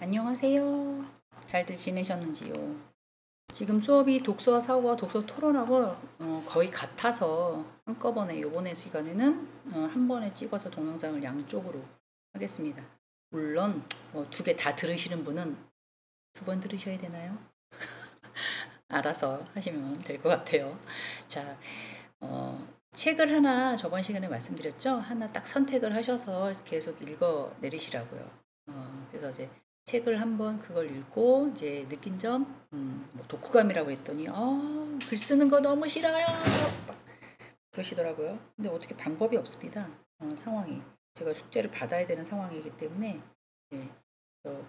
안녕하세요. 잘들 지내셨는지요? 지금 수업이 독서 사고와 독서 토론하고 거의 같아서 한꺼번에 요번에 시간에는 한 번에 찍어서 동영상을 양쪽으로 하겠습니다. 물론 두 개 다 들으시는 분은 두 번 들으셔야 되나요? 알아서 하시면 될 것 같아요. 자, 책을 하나 저번 시간에 말씀드렸죠? 하나 딱 선택을 하셔서 계속 읽어 내리시라고요. 그래서 이제 책을 한번 그걸 읽고 이제 느낀 점, 뭐 독후감이라고 했더니, 글 쓰는 거 너무 싫어요. 막 그러시더라고요. 근데 어떻게 방법이 없습니다. 상황이. 제가 숙제를 받아야 되는 상황이기 때문에, 예, 그래서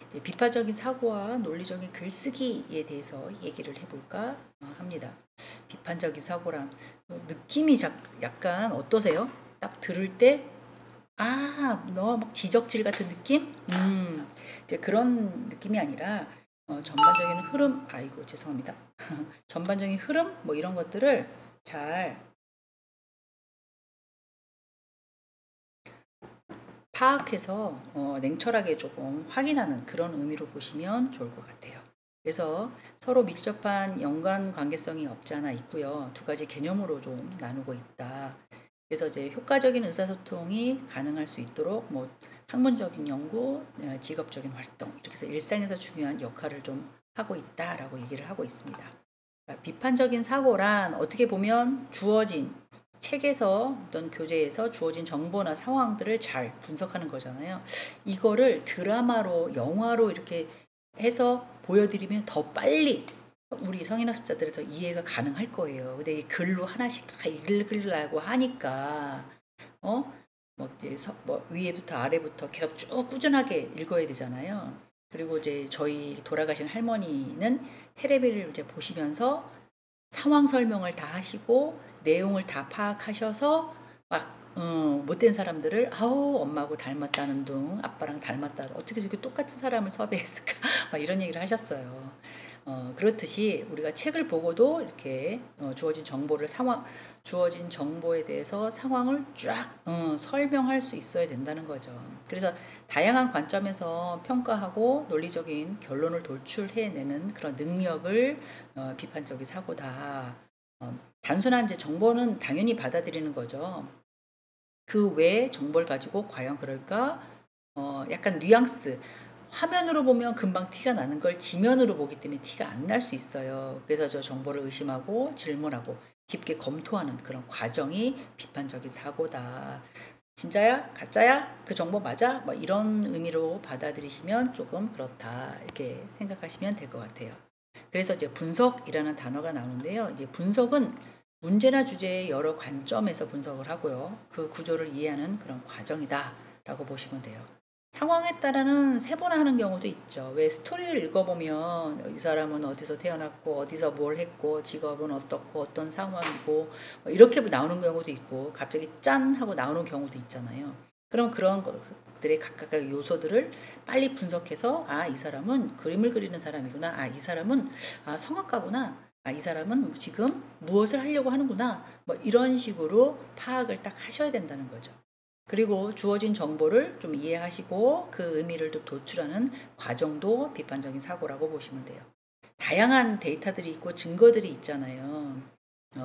이제 비판적인 사고와 논리적인 글쓰기에 대해서 얘기를 해볼까 합니다. 비판적인 사고란 느낌이 약간 어떠세요? 딱 들을 때, 너 막 지적질 같은 느낌? 이제 그런 느낌이 아니라 전반적인 흐름, 아이고 죄송합니다. 전반적인 흐름 뭐 이런 것들을 잘 파악해서 냉철하게 조금 확인하는 그런 의미로 보시면 좋을 것 같아요. 그래서 서로 밀접한 연관 관계성이 없지 않아 있고요. 두 가지 개념으로 좀 나누고 있다. 그래서 이제 효과적인 의사소통이 가능할 수 있도록 뭐 학문적인 연구, 직업적인 활동 이렇게 해서 일상에서 중요한 역할을 좀 하고 있다라고 얘기를 하고 있습니다. 그러니까 비판적인 사고란 어떻게 보면 주어진 책에서 어떤 교재에서 주어진 정보나 상황들을 잘 분석하는 거잖아요. 이거를 드라마로, 영화로 이렇게 해서 보여드리면 더 빨리 우리 성인학습자들은 더 이해가 가능할 거예요. 근데 이 글로 하나씩 다 읽으려고 하니까, 어? 뭐 이제 뭐 위에부터 아래부터 계속 쭉 꾸준하게 읽어야 되잖아요. 그리고 이제 저희 돌아가신 할머니는 테레비를 이제 보시면서 상황 설명을 다 하시고 내용을 다 파악하셔서 막 못된 사람들을 아우 엄마하고 닮았다는 둥 아빠랑 닮았다 어떻게 저렇게 똑같은 사람을 섭외했을까 막 이런 얘기를 하셨어요. 그렇듯이 우리가 책을 보고도 이렇게 주어진 정보를 주어진 정보에 대해서 상황을 쫙 설명할 수 있어야 된다는 거죠. 그래서 다양한 관점에서 평가하고 논리적인 결론을 도출해내는 그런 능력을 비판적인 사고다. 단순한 이제 정보는 당연히 받아들이는 거죠. 그 외에 정보를 가지고 과연 그럴까? 약간 뉘앙스. 화면으로 보면 금방 티가 나는 걸 지면으로 보기 때문에 티가 안 날 수 있어요. 그래서 저 정보를 의심하고 질문하고 깊게 검토하는 그런 과정이 비판적인 사고다. 진짜야? 가짜야? 그 정보 맞아? 뭐 이런 의미로 받아들이시면 조금 그렇다. 이렇게 생각하시면 될 것 같아요. 그래서 이제 분석이라는 단어가 나오는데요. 이제 분석은 문제나 주제의 여러 관점에서 분석을 하고요. 그 구조를 이해하는 그런 과정이다라고 보시면 돼요. 상황에 따라는 세분화하는 경우도 있죠. 왜 스토리를 읽어보면 이 사람은 어디서 태어났고 어디서 뭘 했고 직업은 어떻고 어떤 상황이고 뭐 이렇게 나오는 경우도 있고 갑자기 짠 하고 나오는 경우도 있잖아요. 그럼 그런 것들의 각각의 요소들을 빨리 분석해서 이 사람은 그림을 그리는 사람이구나. 이 사람은 성악가구나. 이 사람은 지금 무엇을 하려고 하는구나. 뭐 이런 식으로 파악을 딱 하셔야 된다는 거죠. 그리고 주어진 정보를 좀 이해하시고 그 의미를 좀 도출하는 과정도 비판적인 사고라고 보시면 돼요. 다양한 데이터들이 있고 증거들이 있잖아요.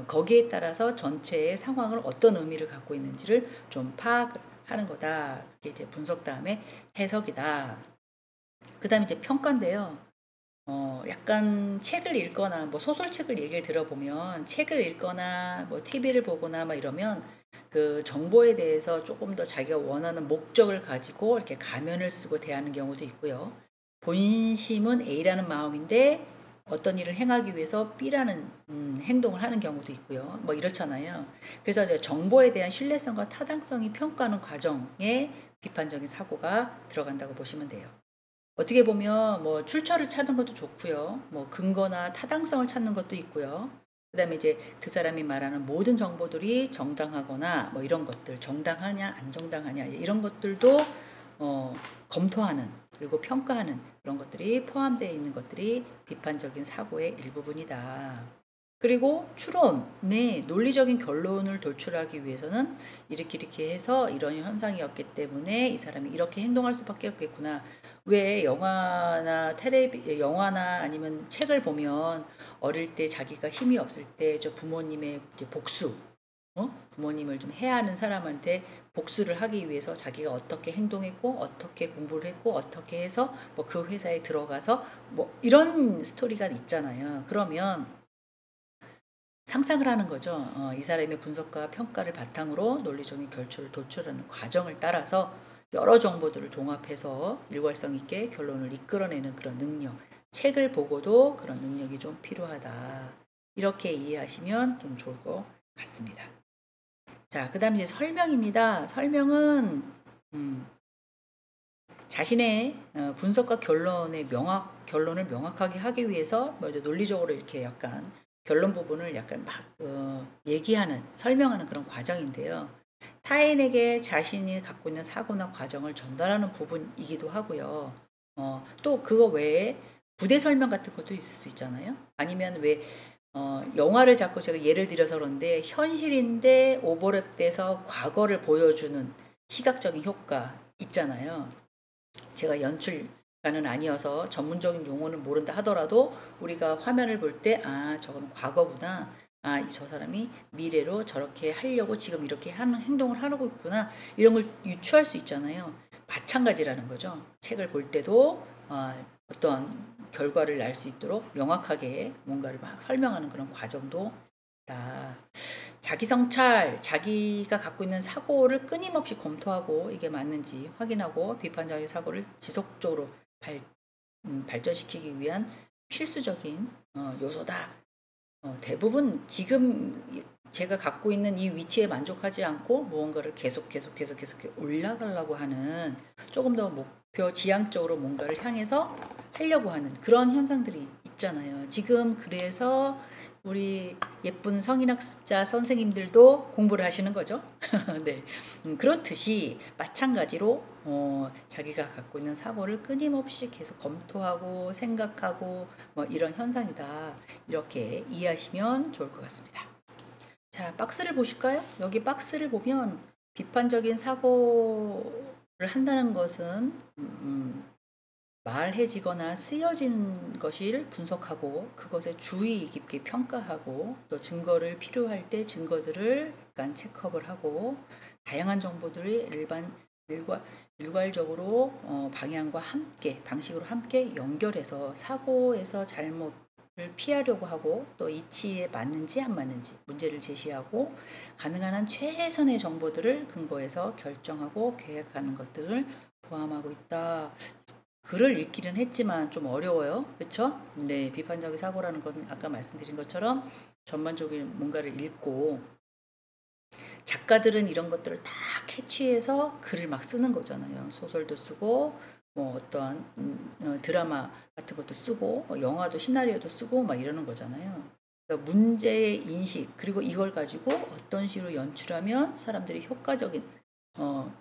거기에 따라서 전체의 상황을 어떤 의미를 갖고 있는지를 좀 파악하는 거다. 그게 이제 분석 다음에 해석이다. 그 다음에 이제 평가인데요. 약간 책을 읽거나 뭐 소설책을 얘기를 들어보면 책을 읽거나 뭐 TV를 보거나 막 이러면 그 정보에 대해서 조금 더 자기가 원하는 목적을 가지고 이렇게 가면을 쓰고 대하는 경우도 있고요. 본심은 A라는 마음인데 어떤 일을 행하기 위해서 B라는 행동을 하는 경우도 있고요. 뭐 이렇잖아요. 그래서 이제 정보에 대한 신뢰성과 타당성이 평가하는 과정에 비판적인 사고가 들어간다고 보시면 돼요. 어떻게 보면 뭐 출처를 찾는 것도 좋고요. 뭐 근거나 타당성을 찾는 것도 있고요. 그다음에 이제 그 사람이 말하는 모든 정보들이 정당하거나 뭐 이런 것들 정당하냐 안 정당하냐 이런 것들도 어, 검토하는 그리고 평가하는 그런 것들이 포함되어 있는 것들이 비판적인 사고의 일부분이다. 그리고 추론, 네, 논리적인 결론을 도출하기 위해서는 이렇게 해서 이런 현상이었기 때문에 이 사람이 이렇게 행동할 수밖에 없겠구나. 왜 영화나 아니면 책을 보면 어릴 때 자기가 힘이 없을 때 저 부모님의 이제 복수, 부모님을 좀 해야 하는 사람한테 복수를 하기 위해서 자기가 어떻게 행동했고 어떻게 공부를 했고 어떻게 해서 뭐 그 회사에 들어가서 뭐 이런 스토리가 있잖아요. 그러면 상상을 하는 거죠. 이 사람의 분석과 평가를 바탕으로 논리적인 결출을 도출하는 과정을 따라서 여러 정보들을 종합해서 일관성 있게 결론을 이끌어내는 그런 능력. 책을 보고도 그런 능력이 좀 필요하다. 이렇게 이해하시면 좀 좋을 것 같습니다. 자, 그 다음 이제 설명입니다. 설명은, 자신의 분석과 결론을 명확하게 하기 위해서 뭐 이제 논리적으로 이렇게 약간 결론 부분을 약간 막 얘기하는, 설명하는 그런 과정인데요. 타인에게 자신이 갖고 있는 사고나 과정을 전달하는 부분이기도 하고요. 또 그거 외에 부대 설명 같은 것도 있을 수 있잖아요. 아니면 왜 영화를 자꾸 제가 예를 들어서 그런데 현실인데 오버랩돼서 과거를 보여주는 시각적인 효과 있잖아요. 제가 연출가는 아니어서 전문적인 용어는 모른다 하더라도 우리가 화면을 볼 때, 아, 저거는 과거구나. 아, 저 사람이 미래로 저렇게 하려고 지금 이렇게 하는 행동을 하고 있구나. 이런 걸 유추할 수 있잖아요. 마찬가지라는 거죠. 책을 볼 때도 어떤 결과를 날 수 있도록 명확하게 뭔가를 막 설명하는 그런 과정도 있다. 자기 성찰, 자기가 갖고 있는 사고를 끊임없이 검토하고 이게 맞는지 확인하고 비판적인 사고를 지속적으로 발전시키기 위한 필수적인 요소다. 대부분 지금 제가 갖고 있는 이 위치에 만족하지 않고 무언가를 계속 올라가려고 하는, 조금 더 목표 지향적으로 뭔가를 향해서 하려고 하는 그런 현상들이 있잖아요. 지금 그래서 우리 예쁜 성인학습자 선생님들도 공부를 하시는 거죠. 네. 그렇듯이 마찬가지로 자기가 갖고 있는 사고를 끊임없이 계속 검토하고 생각하고 뭐 이런 현상이다. 이렇게 이해하시면 좋을 것 같습니다. 자, 박스를 보실까요? 여기 박스를 보면 비판적인 사고를 한다는 것은 말해지거나 쓰여진 것을 분석하고 그것에 주의 깊게 평가하고 또 증거를 필요할 때 증거들을 약간 체크업을 하고 다양한 정보들을 일괄적으로 방향과 함께 방식으로 함께 연결해서 사고에서 잘못을 피하려고 하고 또 이치에 맞는지 안 맞는지 문제를 제시하고 가능한 한 최선의 정보들을 근거해서 결정하고 계획하는 것들을 포함하고 있다. 글을 읽기는 했지만 좀 어려워요. 그쵸? 네, 비판적인 사고라는 건 아까 말씀드린 것처럼 전반적인 뭔가를 읽고 작가들은 이런 것들을 다 캐치해서 글을 막 쓰는 거잖아요. 소설도 쓰고 뭐 어떠한 드라마 같은 것도 쓰고 영화도 시나리오도 쓰고 막 이러는 거잖아요. 그러니까 문제의 인식 그리고 이걸 가지고 어떤 식으로 연출하면 사람들이 효과적인 어,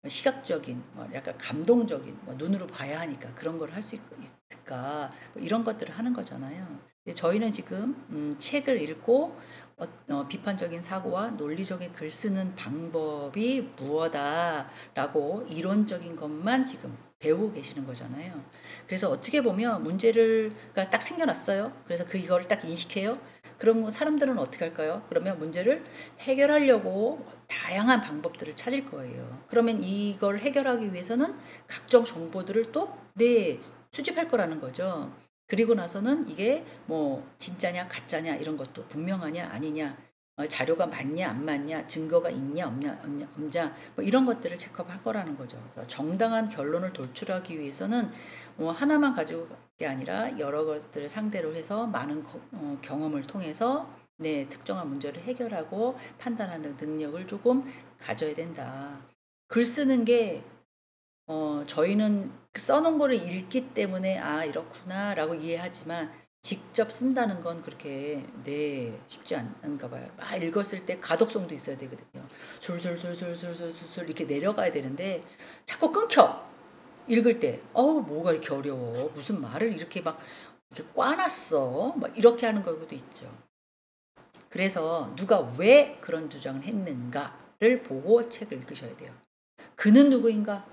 시각적인, 뭐 약간 감동적인, 뭐 눈으로 봐야 하니까 그런 걸 할 수 있을까, 뭐 이런 것들을 하는 거잖아요. 근데 저희는 지금 책을 읽고 비판적인 사고와 논리적인 글 쓰는 방법이 무엇다라고 이론적인 것만 지금 배우고 계시는 거잖아요. 그래서 어떻게 보면 문제가 딱 생겨났어요. 그래서 이걸 딱 인식해요. 그럼 사람들은 어떻게 할까요? 그러면 문제를 해결하려고 다양한 방법들을 찾을 거예요. 그러면 이걸 해결하기 위해서는 각종 정보들을 또 수집할 거라는 거죠. 그리고 나서는 이게 뭐 진짜냐 가짜냐 이런 것도 분명하냐 아니냐 자료가 맞냐 안 맞냐 증거가 있냐 없냐 뭐 이런 것들을 체크할 거라는 거죠. 정당한 결론을 도출하기 위해서는 하나만 가지고 게 아니라 여러 것들을 상대로 해서 많은 경험을 통해서 특정한 문제를 해결하고 판단하는 능력을 조금 가져야 된다. 글 쓰는 게 저희는 써놓은 거를 읽기 때문에 아 이렇구나라고 이해하지만 직접 쓴다는 건 그렇게 쉽지 않은가 봐요. 막 읽었을 때 가독성도 있어야 되거든요. 술술술술술술술 이렇게 내려가야 되는데 자꾸 끊겨. 읽을 때 뭐가 이렇게 어려워. 무슨 말을 이렇게 막 이렇게 꽈놨어. 막 이렇게 하는 경우도 있죠. 그래서 누가 왜 그런 주장을 했는가를 보고 책을 읽으셔야 돼요. 그는 누구인가?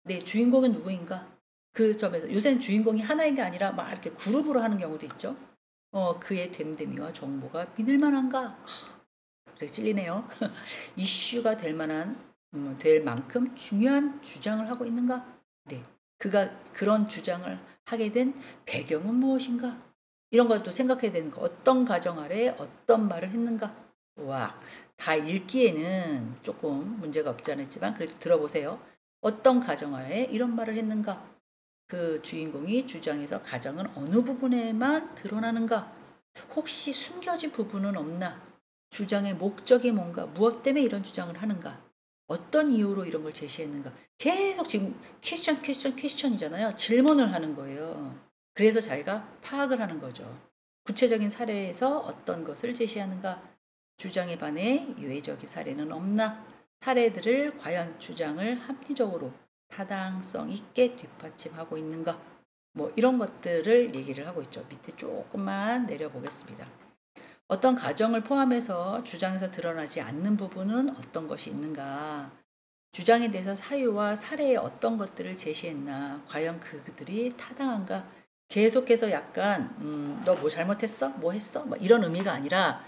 네, 주인공은 누구인가? 그 점에서 요새는 주인공이 하나인 게 아니라 막 이렇게 그룹으로 하는 경우도 있죠. 그의 됨됨이와 정보가 믿을 만한가? 갑자기 찔리네요. 이슈가 될 만한, 될 만큼 중요한 주장을 하고 있는가? 네. 그가 그런 주장을 하게 된 배경은 무엇인가? 이런 것도 생각해야 되는 거. 어떤 가정 아래 어떤 말을 했는가? 와, 다 읽기에는 조금 문제가 없지 않았지만 그래도 들어보세요. 어떤 가정 아래 이런 말을 했는가? 그 주인공이 주장해서 가정은 어느 부분에만 드러나는가? 혹시 숨겨진 부분은 없나? 주장의 목적이 뭔가? 무엇 때문에 이런 주장을 하는가? 어떤 이유로 이런 걸 제시했는가? 계속 지금 퀘스천이잖아요. 질문을 하는 거예요. 그래서 자기가 파악을 하는 거죠. 구체적인 사례에서 어떤 것을 제시하는가? 주장에 반해 예외적인 사례는 없나? 사례들을 과연 주장을 합리적으로 타당성 있게 뒷받침하고 있는가? 뭐 이런 것들을 얘기를 하고 있죠. 밑에 조금만 내려보겠습니다. 어떤 가정을 포함해서 주장에서 드러나지 않는 부분은 어떤 것이 있는가? 주장에 대해서 사유와 사례에 어떤 것들을 제시했나? 과연 그들이 타당한가? 계속해서 약간 너 뭐 잘못했어? 뭐 했어? 뭐 이런 의미가 아니라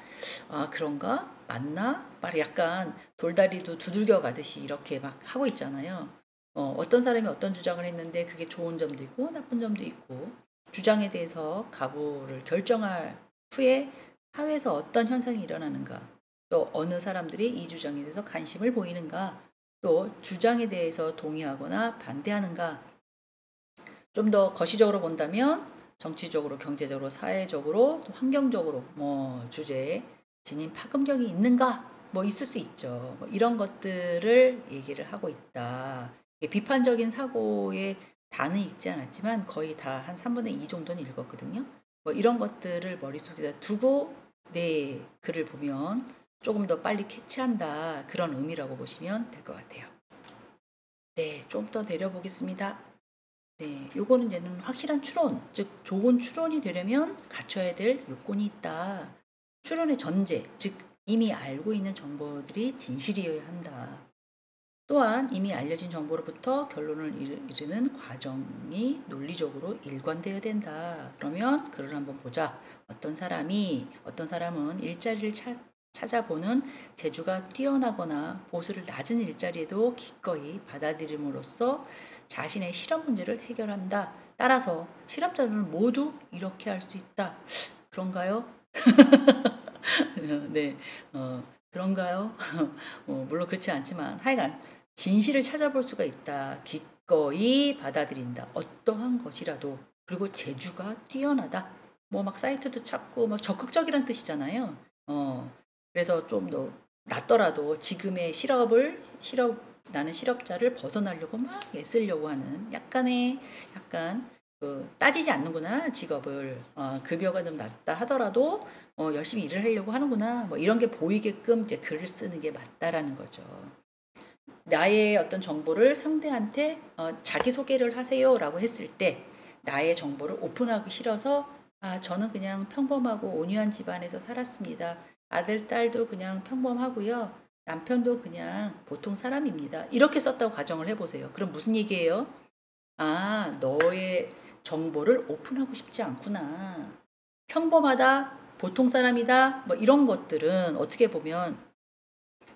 아 그런가? 맞나? 막 약간 돌다리도 두들겨 가듯이 이렇게 막 하고 있잖아요. 어떤 사람이 어떤 주장을 했는데 그게 좋은 점도 있고 나쁜 점도 있고 주장에 대해서 가부를 결정할 후에 사회에서 어떤 현상이 일어나는가 또 어느 사람들이 이 주장에 대해서 관심을 보이는가 또 주장에 대해서 동의하거나 반대하는가 좀 더 거시적으로 본다면 정치적으로, 경제적으로, 사회적으로, 또 환경적으로 뭐 주제에 지닌 파급력이 있는가? 뭐 있을 수 있죠. 뭐 이런 것들을 얘기를 하고 있다. 비판적인 사고에 다는 읽지 않았지만 거의 다 한 3분의 2 정도는 읽었거든요. 뭐 이런 것들을 머릿속에다 두고 내 글을 보면 조금 더 빨리 캐치한다. 그런 의미라고 보시면 될 것 같아요. 네, 좀 더 내려보겠습니다. 네, 요거는 이제는 확실한 추론, 즉 좋은 추론이 되려면 갖춰야 될 요건이 있다. 추론의 전제, 즉 이미 알고 있는 정보들이 진실이어야 한다. 또한 이미 알려진 정보로부터 결론을 이르는 과정이 논리적으로 일관되어야 된다. 그러면 글을 한번 보자. 어떤 사람은 일자리를 찾아보는 재주가 뛰어나거나 보수를 낮은 일자리에도 기꺼이 받아들임으로써 자신의 실험 문제를 해결한다. 따라서 실험자들은 모두 이렇게 할 수 있다. 그런가요? 네, 그런가요? 물론 그렇지 않지만 하여간 진실을 찾아볼 수가 있다. 기꺼이 받아들인다. 어떠한 것이라도. 그리고 재주가 뛰어나다. 뭐 막 사이트도 찾고 막 적극적이란 뜻이잖아요. 그래서 좀 더 낫더라도 지금의 나는 실업자를 벗어나려고 막 애쓰려고 하는 약간 따지지 않는구나 직업을 급여가 좀 낮다 하더라도 열심히 일을 하려고 하는구나 뭐 이런 게 보이게끔 이제 글을 쓰는 게 맞다라는 거죠. 나의 어떤 정보를 상대한테 자기소개를 하세요라고 했을 때 나의 정보를 오픈하기 싫어서 저는 그냥 평범하고 온유한 집안에서 살았습니다. 아들, 딸도 그냥 평범하고요. 남편도 그냥 보통 사람입니다. 이렇게 썼다고 가정을 해보세요. 그럼 무슨 얘기예요? 너의 정보를 오픈하고 싶지 않구나. 평범하다, 보통 사람이다, 뭐 이런 것들은 어떻게 보면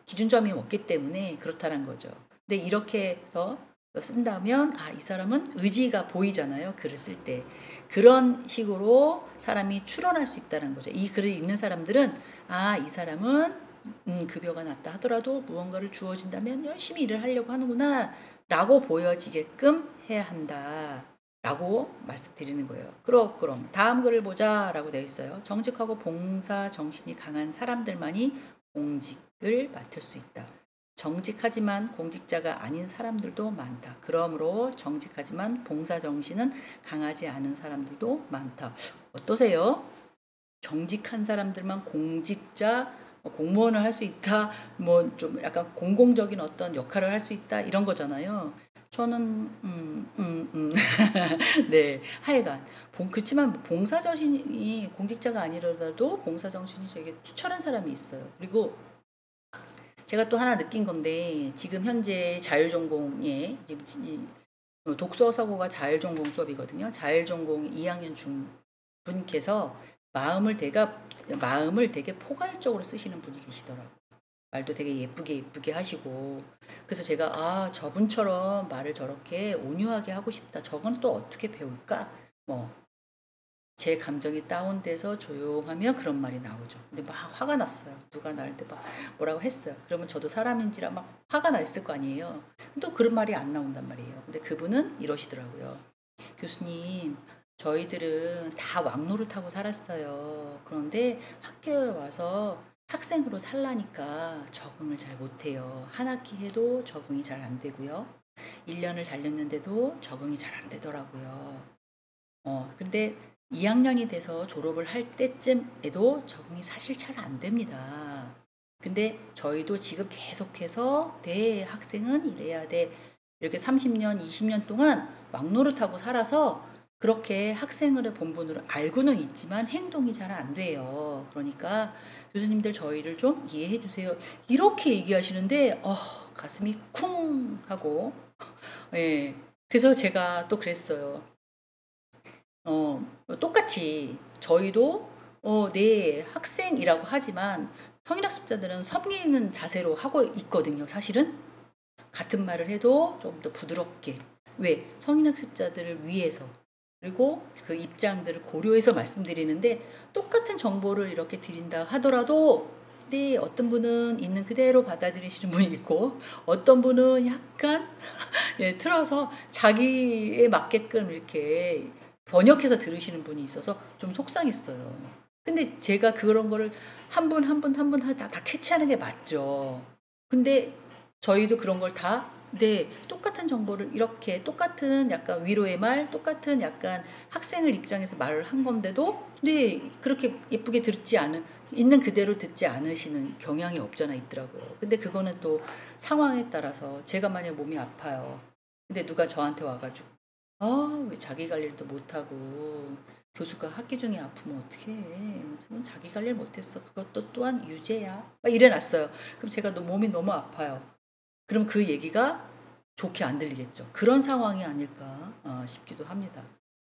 기준점이 없기 때문에 그렇다는 거죠. 근데 이렇게 해서 쓴다면 이 사람은 의지가 보이잖아요. 글을 쓸 때. 그런 식으로 사람이 추론할 수 있다는 거죠. 이 글을 읽는 사람들은 이 사람은 급여가 낮다 하더라도 무언가를 주어진다면 열심히 일을 하려고 하는구나 라고 보여지게끔 해야 한다. 라고 말씀드리는 거예요. 그럼 다음 글을 보자 라고 되어 있어요. 정직하고 봉사 정신이 강한 사람들만이 공직을 맡을 수 있다. 정직하지만 공직자가 아닌 사람들도 많다. 그러므로 정직하지만 봉사 정신은 강하지 않은 사람들도 많다. 어떠세요? 정직한 사람들만 공무원을 할 수 있다. 뭐 좀 약간 공공적인 어떤 역할을 할 수 있다. 이런 거잖아요. 저는 네. 하여간 그치만 봉사정신이 공직자가 아니더라도 봉사정신이 저에게 투철한 사람이 있어요. 그리고 제가 또 하나 느낀 건데 지금 현재 자율전공에 지금 독서사고가 자율전공 수업이거든요. 자율전공 2학년 분께서 마음을 되게 포괄적으로 쓰시는 분이 계시더라고요. 말도 되게 예쁘게 하시고 그래서 제가 저분처럼 말을 저렇게 온유하게 하고 싶다. 저건 또 어떻게 배울까? 뭐 제 감정이 다운돼서 조용하면 그런 말이 나오죠. 근데 막 화가 났어요. 누가 나한테 막 뭐라고 했어요. 그러면 저도 사람인지라 막 화가 났을 거 아니에요. 또 그런 말이 안 나온단 말이에요. 근데 그분은 이러시더라고요. 교수님, 저희들은 다 왕노릇하고 살았어요. 그런데 학교에 와서 학생으로 살라니까 적응을 잘 못해요. 한 학기 해도 적응이 잘 안 되고요. 1년을 달렸는데도 적응이 잘 안 되더라고요. 근데 2학년이 돼서 졸업을 할 때쯤에도 적응이 사실 잘 안 됩니다. 근데 저희도 지금 계속해서 내 학생은 이래야 돼. 이렇게 30년, 20년 동안 막노릇하고 살아서 그렇게 학생을 본분으로 알고는 있지만 행동이 잘 안 돼요. 그러니까 교수님들 저희를 좀 이해해 주세요. 이렇게 얘기하시는데 가슴이 쿵 하고 예. 그래서 제가 또 그랬어요. 똑같이 저희도 네, 학생이라고 하지만 성인학습자들은 섬기는 자세로 하고 있거든요, 사실은. 같은 말을 해도 좀 더 부드럽게. 왜? 성인학습자들을 위해서. 그리고 그 입장들을 고려해서 말씀드리는데 똑같은 정보를 이렇게 드린다 하더라도 네, 어떤 분은 있는 그대로 받아들이시는 분이 있고 어떤 분은 약간 예, 틀어서 자기에 맞게끔 이렇게 번역해서 들으시는 분이 있어서 좀 속상했어요. 근데 제가 그런 거를 한 분 한 분 한 분 다 캐치하는 게 맞죠. 근데 저희도 그런 걸 다 네, 똑같은 정보를 이렇게 똑같은 약간 위로의 말, 똑같은 약간 학생을 입장에서 말을 한 건데도 네, 그렇게 예쁘게 듣지 않은 있는 그대로 듣지 않으시는 경향이 없잖아 있더라고요. 근데 그거는 또 상황에 따라서 제가 만약 몸이 아파요. 근데 누가 저한테 와가지고 왜 자기 관리도 못하고 교수가 학기 중에 아프면 어떡해. 그건 자기 관리를 못했어. 그것도 또한 유죄야. 막 이래놨어요. 그럼 제가 몸이 너무 아파요. 그럼 그 얘기가 좋게 안 들리겠죠. 그런 상황이 아닐까 싶기도 합니다.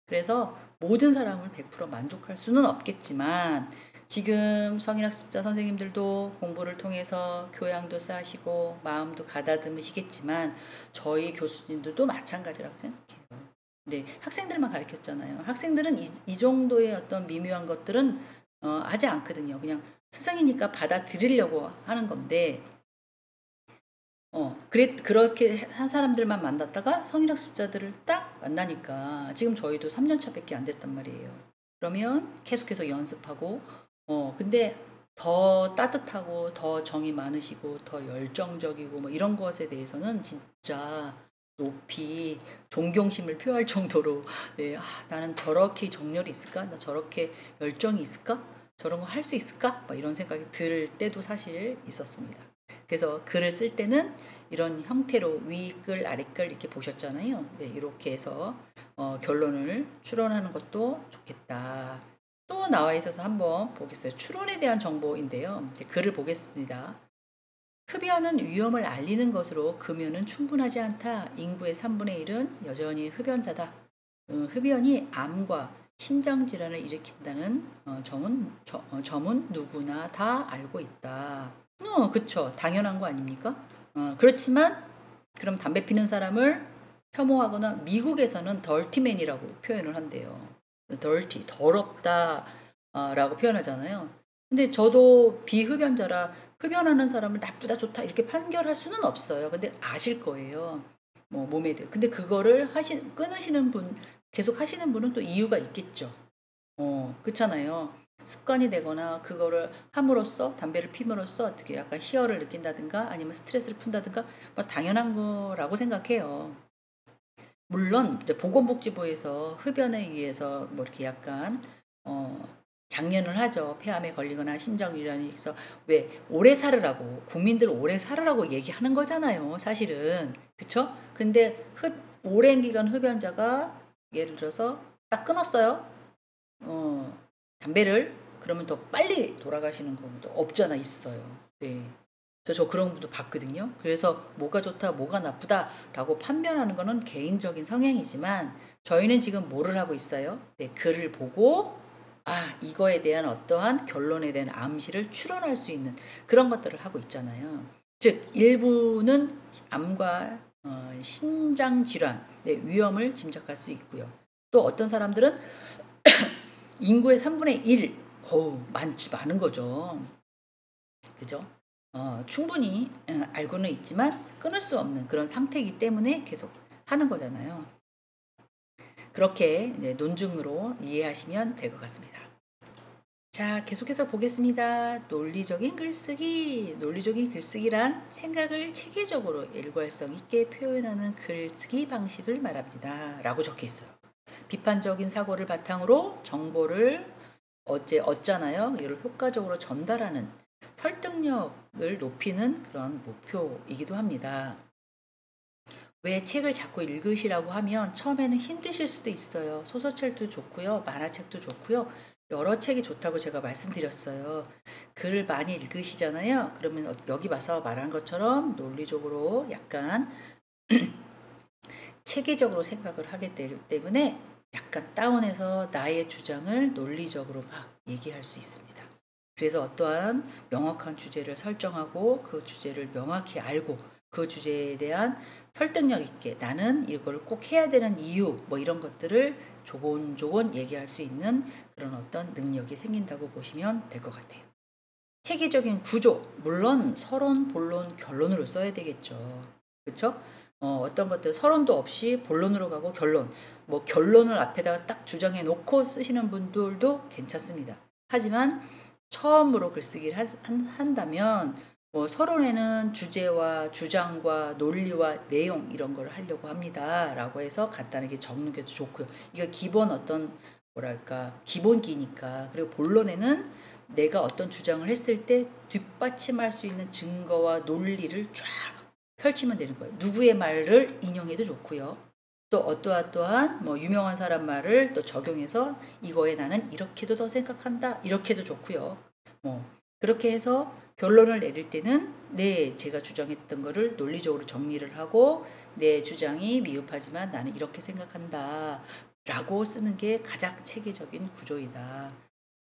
그래서 모든 사람을 100% 만족할 수는 없겠지만 지금 성인학습자 선생님들도 공부를 통해서 교양도 쌓으시고 마음도 가다듬으시겠지만 저희 교수님들도 마찬가지라고 생각해요. 네, 학생들만 가르쳤잖아요. 학생들은 이 정도의 어떤 미묘한 것들은 하지 않거든요. 그냥 스승이니까 받아들이려고 하는 건데 그렇게 한 사람들만 만났다가 성인학습자들을 딱 만나니까 지금 저희도 3년 차밖에 안 됐단 말이에요. 그러면 계속해서 연습하고, 근데 더 따뜻하고 더 정이 많으시고 더 열정적이고 뭐 이런 것에 대해서는 진짜 높이 존경심을 표할 정도로 네, 나는 저렇게 정열이 있을까? 나 저렇게 열정이 있을까? 저런 거 할 수 있을까? 막 이런 생각이 들 때도 사실 있었습니다. 그래서 글을 쓸 때는 이런 형태로 위글 아래글 이렇게 보셨잖아요. 네, 이렇게 해서 결론을 추론하는 것도 좋겠다. 또 나와 있어서 한번 보겠어요. 추론에 대한 정보인데요. 글을 보겠습니다. 흡연은 위험을 알리는 것으로 금연은 충분하지 않다. 인구의 3분의 1은 여전히 흡연자다. 흡연이 암과 심장질환을 일으킨다는 점은 누구나 다 알고 있다. 그쵸. 당연한 거 아닙니까? 그렇지만 그럼 담배 피는 사람을 혐오하거나 미국에서는 덜티맨이라고 표현을 한대요. 덜티, 더럽다 라고 표현하잖아요. 근데 저도 비흡연자라 흡연하는 사람을 나쁘다 좋다 이렇게 판결할 수는 없어요. 근데 아실 거예요. 뭐 몸에 대해. 근데 그거를 끊으시는 분, 계속 하시는 분은 또 이유가 있겠죠. 그렇잖아요. 습관이 되거나 그거를 함으로써 담배를 피므로써 어떻게 약간 희열을 느낀다든가 아니면 스트레스를 푼다든가 뭐 당연한 거라고 생각해요. 물론 이제 보건복지부에서 흡연에 의해서 뭐 이렇게 약간 어 장려는 하죠. 폐암에 걸리거나 심장질환이 있어 왜 오래 살으라고 국민들 오래 살으라고 얘기하는 거잖아요. 사실은 그쵸? 근데 오랜 기간 흡연자가 예를 들어서 딱 끊었어요. 담배를 그러면 더 빨리 돌아가시는 경우도 없잖아 있어요. 네. 저 그런 분도 봤거든요. 그래서 뭐가 좋다, 뭐가 나쁘다라고 판별하는 거는 개인적인 성향이지만 저희는 지금 뭐를 하고 있어요? 네, 글을 보고 이거에 대한 어떠한 결론에 대한 암시를 추론할 수 있는 그런 것들을 하고 있잖아요. 즉 일부는 암과 심장질환의 위험을 짐작할 수 있고요. 또 어떤 사람들은 인구의 3분의 1, 많은 거죠. 그죠? 충분히 알고는 있지만 끊을 수 없는 그런 상태이기 때문에 계속 하는 거잖아요. 그렇게 이제 논증으로 이해하시면 될 것 같습니다. 자, 계속해서 보겠습니다. 논리적인 글쓰기. 논리적인 글쓰기란 생각을 체계적으로 일관성 있게 표현하는 글쓰기 방식을 말합니다. 라고 적혀 있어요. 비판적인 사고를 바탕으로 정보를 얻잖아요. 이를 효과적으로 전달하는 설득력을 높이는 그런 목표이기도 합니다. 왜 책을 자꾸 읽으시라고 하면 처음에는 힘드실 수도 있어요. 소설책도 좋고요. 만화책도 좋고요. 여러 책이 좋다고 제가 말씀드렸어요. 글을 많이 읽으시잖아요. 그러면 여기 봐서 말한 것처럼 논리적으로 약간 체계적으로 생각을 하게 되기 때문에 약간 다운해서 나의 주장을 논리적으로 막 얘기할 수 있습니다. 그래서 어떠한 명확한 주제를 설정하고 그 주제를 명확히 알고 그 주제에 대한 설득력 있게 나는 이걸 꼭 해야 되는 이유 뭐 이런 것들을 조곤조곤 얘기할 수 있는 그런 어떤 능력이 생긴다고 보시면 될 것 같아요. 체계적인 구조, 물론 서론, 본론, 결론으로 써야 되겠죠. 그렇죠? 어떤 것들 서론도 없이 본론으로 가고 결론, 뭐 결론을 앞에다가 딱 주장해 놓고 쓰시는 분들도 괜찮습니다. 하지만 처음으로 글쓰기를 한다면 뭐 서론에는 주제와 주장과 논리와 내용 이런 걸 하려고 합니다. 라고 해서 간단하게 적는 게 좋고요. 이거 기본 어떤 뭐랄까 기본기니까. 그리고 본론에는 내가 어떤 주장을 했을 때 뒷받침할 수 있는 증거와 논리를 쫙 펼치면 되는 거예요. 누구의 말을 인용해도 좋고요. 또 어떠한 뭐 유명한 사람 말을 또 적용해서 이거에 나는 이렇게도 더 생각한다. 이렇게도 좋고요. 뭐 그렇게 해서 결론을 내릴 때는 제가 주장했던 거를 논리적으로 정리를 하고 내 주장이 미흡하지만 나는 이렇게 생각한다. 라고 쓰는 게 가장 체계적인 구조이다.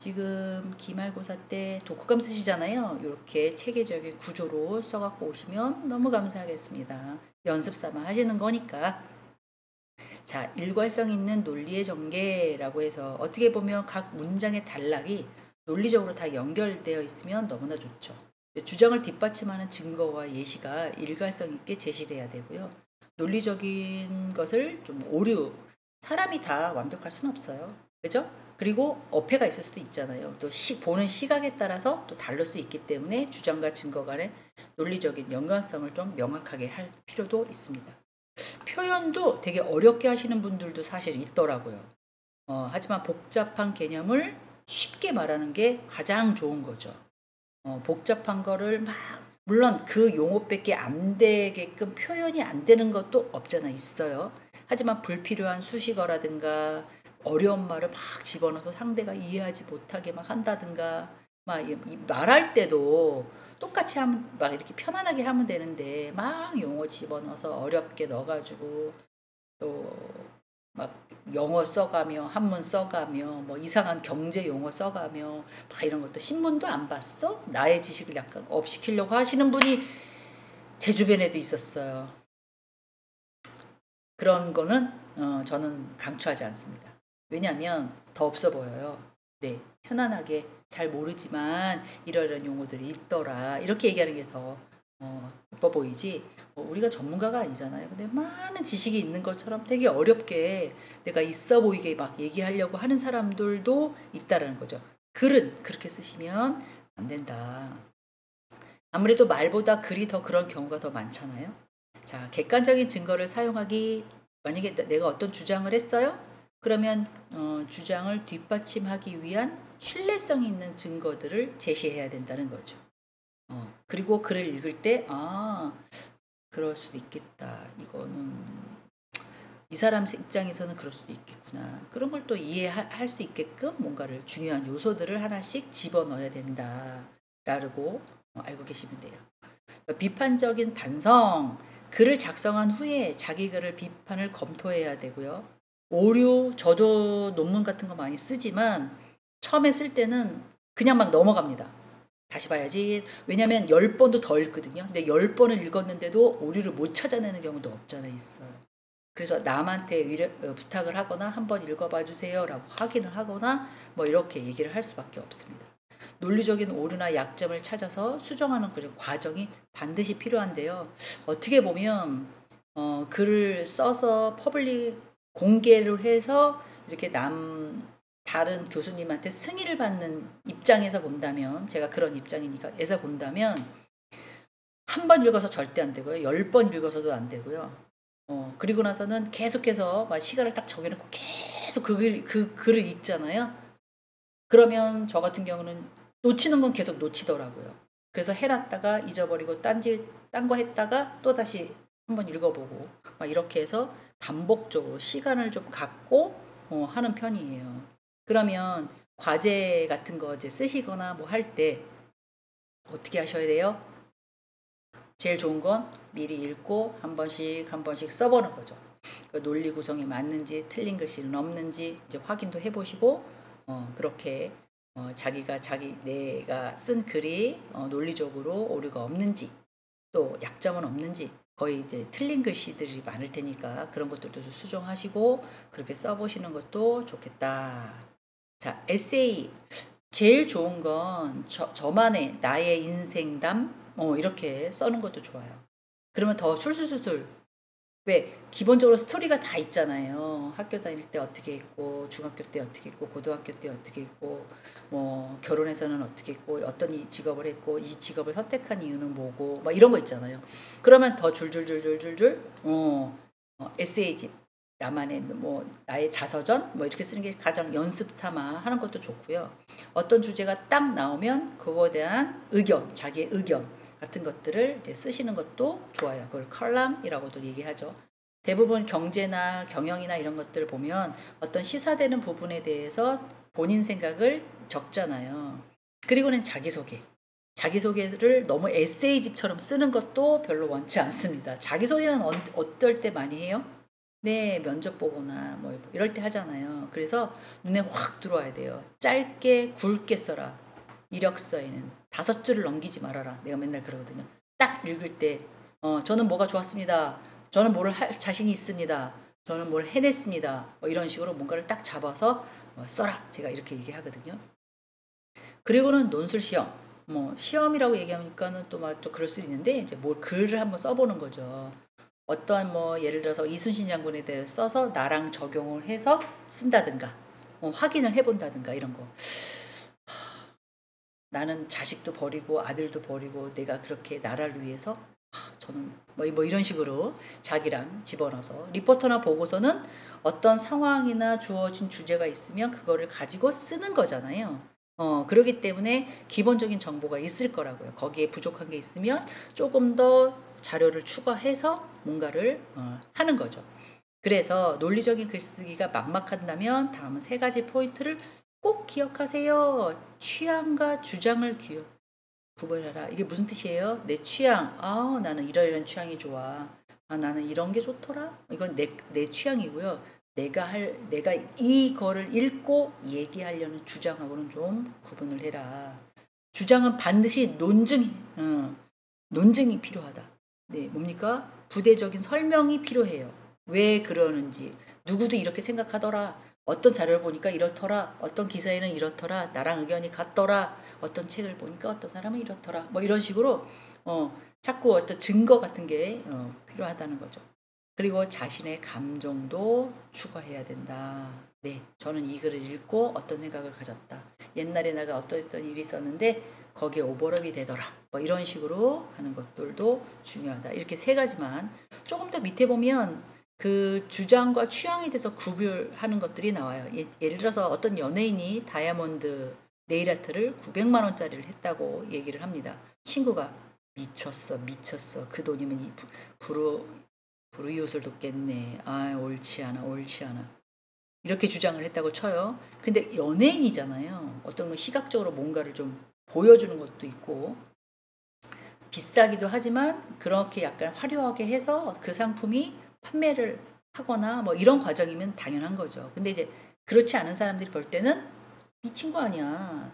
지금 기말고사 때 독후감 쓰시잖아요. 이렇게 체계적인 구조로 써갖고 오시면 너무 감사하겠습니다. 연습 삼아 하시는 거니까. 자, 일관성 있는 논리의 전개라고 해서 어떻게 보면 각 문장의 단락이 논리적으로 다 연결되어 있으면 너무나 좋죠. 주장을 뒷받침하는 증거와 예시가 일관성 있게 제시돼야 되고요. 논리적인 것을 좀 사람이 다 완벽할 수는 없어요. 그죠? 그리고 어폐가 있을 수도 있잖아요. 또 보는 시각에 따라서 또 다를 수 있기 때문에 주장과 증거 간의 논리적인 연관성을 좀 명확하게 할 필요도 있습니다. 표현도 되게 어렵게 하시는 분들도 사실 있더라고요. 하지만 복잡한 개념을 쉽게 말하는 게 가장 좋은 거죠. 복잡한 거를 물론 그 용어밖에 안 되게끔 표현이 안 되는 것도 없잖아 있어요. 하지만 불필요한 수식어라든가 어려운 말을 막 집어넣어서 상대가 이해하지 못하게 막 한다든가 말할 때도 똑같이 하면 막 이렇게 편안하게 하면 되는데 막 용어 집어넣어서 어렵게 넣어가지고 또 막 영어 써가며 한문 써가며 뭐 이상한 경제 용어 써가며 막 이런 것도 신문도 안 봤어? 나의 지식을 약간 업시키려고 하시는 분이 제 주변에도 있었어요. 그런 거는 저는 강추하지 않습니다. 왜냐하면 더 없어 보여요. 네, 편안하게 잘 모르지만 이러이러한 용어들이 있더라 이렇게 얘기하는 게 더 예뻐 보이지 우리가 전문가가 아니잖아요. 근데 많은 지식이 있는 것처럼 되게 어렵게 내가 있어 보이게 막 얘기하려고 하는 사람들도 있다라는 거죠. 글은 그렇게 쓰시면 안 된다. 아무래도 말보다 글이 더 그런 경우가 더 많잖아요. 자, 객관적인 증거를 사용하기 만약에 내가 어떤 주장을 했어요? 그러면 주장을 뒷받침하기 위한 신뢰성 있는 증거들을 제시해야 된다는 거죠. 그리고 글을 읽을 때 그럴 수도 있겠다. 이거는 이 사람 입장에서는 그럴 수도 있겠구나. 그런 걸 또 이해할 수 있게끔 뭔가를 중요한 요소들을 하나씩 집어넣어야 된다라고 알고 계시면 돼요. 비판적인 반성, 글을 작성한 후에 자기 글을 비판을 검토해야 되고요. 오류, 저도 논문 같은 거 많이 쓰지만 처음에 쓸 때는 그냥 막 넘어갑니다. 다시 봐야지. 왜냐면 10번도 더 읽거든요. 근데 10번을 읽었는데도 오류를 못 찾아내는 경우도 없잖아요. 있어요. 그래서 남한테 부탁을 하거나 한번 읽어봐 주세요 라고 확인을 하거나 뭐 이렇게 얘기를 할 수밖에 없습니다. 논리적인 오류나 약점을 찾아서 수정하는 그런 과정이 반드시 필요한데요. 어떻게 보면 글을 써서 퍼블릭 공개를 해서 이렇게 다른 교수님한테 승인을 받는 입장에서 본다면, 제가 그런 입장이니까 에서 본다면 한 번 읽어서 절대 안 되고요. 10번 읽어서도 안 되고요. 그리고 나서는 계속해서 막 시간을 딱 정해놓고 계속 그 글을 읽잖아요. 그러면 저 같은 경우는 놓치는 건 계속 놓치더라고요. 그래서 해놨다가 잊어버리고 딴 거 했다가 또 다시 한번 읽어보고 막 이렇게 해서 반복적으로 시간을 좀 갖고 하는 편이에요. 그러면 과제 같은 거 이제 쓰시거나 뭐 할 때 어떻게 하셔야 돼요? 제일 좋은 건 미리 읽고 한 번씩 한 번씩 써보는 거죠. 그 논리 구성이 맞는지 틀린 글씨는 없는지 이제 확인도 해보시고 그렇게 내가 쓴 글이 논리적으로 오류가 없는지 또 약점은 없는지 거의 이제 틀린 글씨들이 많을 테니까 그런 것들도 좀 수정하시고 그렇게 써보시는 것도 좋겠다. 자, 에세이 제일 좋은 건 저만의 나의 인생담 이렇게 써는 것도 좋아요. 그러면 더 술술술술 왜 기본적으로 스토리가 다 있잖아요. 학교 다닐 때 어떻게 했고 중학교 때 어떻게 했고 고등학교 때 어떻게 했고 뭐 결혼해서는 어떻게 했고 어떤 이 직업을 했고 이 직업을 선택한 이유는 뭐고 막 이런 거 있잖아요. 그러면 더 줄줄줄줄줄줄 에세이집 나만의 뭐 나의 자서전 뭐 이렇게 쓰는 게 가장 연습 삼아 하는 것도 좋고요. 어떤 주제가 딱 나오면 그거에 대한 의견, 자기의 의견 같은 것들을 이제 쓰시는 것도 좋아요. 그걸 컬럼이라고도 얘기하죠. 대부분 경제나 경영이나 이런 것들을 보면 어떤 시사되는 부분에 대해서 본인 생각을 적잖아요. 그리고는 자기소개. 자기소개를 너무 에세이집처럼 쓰는 것도 별로 원치 않습니다. 자기소개는 어떨 때 많이 해요? 네, 면접 보거나 뭐 이럴 때 하잖아요. 그래서 눈에 확 들어와야 돼요. 짧게 굵게 써라. 이력서에는 5줄을 넘기지 말아라. 내가 맨날 그러거든요. 딱 읽을 때 저는 뭐가 좋았습니다. 저는 뭘 할 자신이 있습니다. 저는 뭘 해냈습니다. 뭐 이런 식으로 뭔가를 딱 잡아서 써라. 제가 이렇게 얘기하거든요. 그리고는 논술 시험. 뭐 시험이라고 얘기하니까는 또 그럴 수 있는데 이제 뭘 글을 한번 써보는 거죠. 어떠한 뭐 예를 들어서 이순신 장군에 대해서 써서 나랑 적용을 해서 쓴다든가 확인을 해본다든가 이런 거. 나는 자식도 버리고 아들도 버리고 내가 그렇게 나라를 위해서 저는 뭐 이런 식으로 자기랑 집어넣어서 리포터나 보고서는 어떤 상황이나 주어진 주제가 있으면 그거를 가지고 쓰는 거잖아요. 그러기 때문에 기본적인 정보가 있을 거라고요. 거기에 부족한 게 있으면 조금 더 자료를 추가해서 뭔가를 하는 거죠. 그래서 논리적인 글쓰기가 막막한다면 다음은 3가지 포인트를 꼭 기억하세요. 취향과 주장을 구별하라. 이게 무슨 뜻이에요? 내 취향. 나는 이러이런 취향이 좋아. 나는 이런 게 좋더라. 이건 내 취향이고요. 내가 이거를 읽고 얘기하려는 주장하고는 좀 구분을 해라. 주장은 반드시 논증이 필요하다. 네, 뭡니까? 부대적인 설명이 필요해요. 왜 그러는지. 누구도 이렇게 생각하더라. 어떤 자료를 보니까 이렇더라. 어떤 기사에는 이렇더라. 나랑 의견이 같더라. 어떤 책을 보니까 어떤 사람은 이렇더라. 뭐 이런 식으로 자꾸 어떤 증거 같은 게 필요하다는 거죠. 그리고 자신의 감정도 추가해야 된다. 네, 저는 이 글을 읽고 어떤 생각을 가졌다. 옛날에 내가 어떤 일이 있었는데 거기에 오버랩이 되더라. 뭐 이런 식으로 하는 것들도 중요하다. 이렇게 3가지만 조금 더 밑에 보면 그 주장과 취향에 대해서 구별하는 것들이 나와요. 예를 들어서 어떤 연예인이 다이아몬드 네일아트를 900만 원짜리를 했다고 얘기를 합니다. 친구가 미쳤어, 미쳤어. 그 돈이면 불우이웃을 돕겠네. 아, 옳지 않아, 옳지 않아. 이렇게 주장을 했다고 쳐요. 근데 연예인이잖아요. 어떤 건 시각적으로 뭔가를 좀 보여주는 것도 있고 비싸기도 하지만 그렇게 약간 화려하게 해서 그 상품이 판매를 하거나 뭐 이런 과정이면 당연한 거죠. 근데 이제 그렇지 않은 사람들이 볼 때는 미친 거 아니야.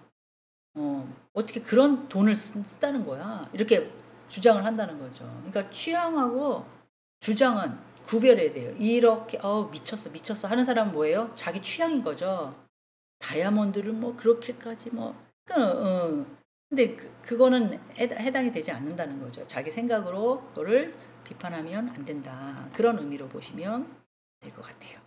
어떻게 그런 돈을 쓴다는 거야. 이렇게 주장을 한다는 거죠. 그러니까 취향하고 주장은 구별해야 돼요. 이렇게 미쳤어 미쳤어 하는 사람은 뭐예요? 자기 취향인 거죠. 다이아몬드를 뭐 그렇게까지 뭐 근데 그거는 해당이 되지 않는다는 거죠. 자기 생각으로 그거를 비판하면 안 된다. 그런 의미로 보시면 될 것 같아요.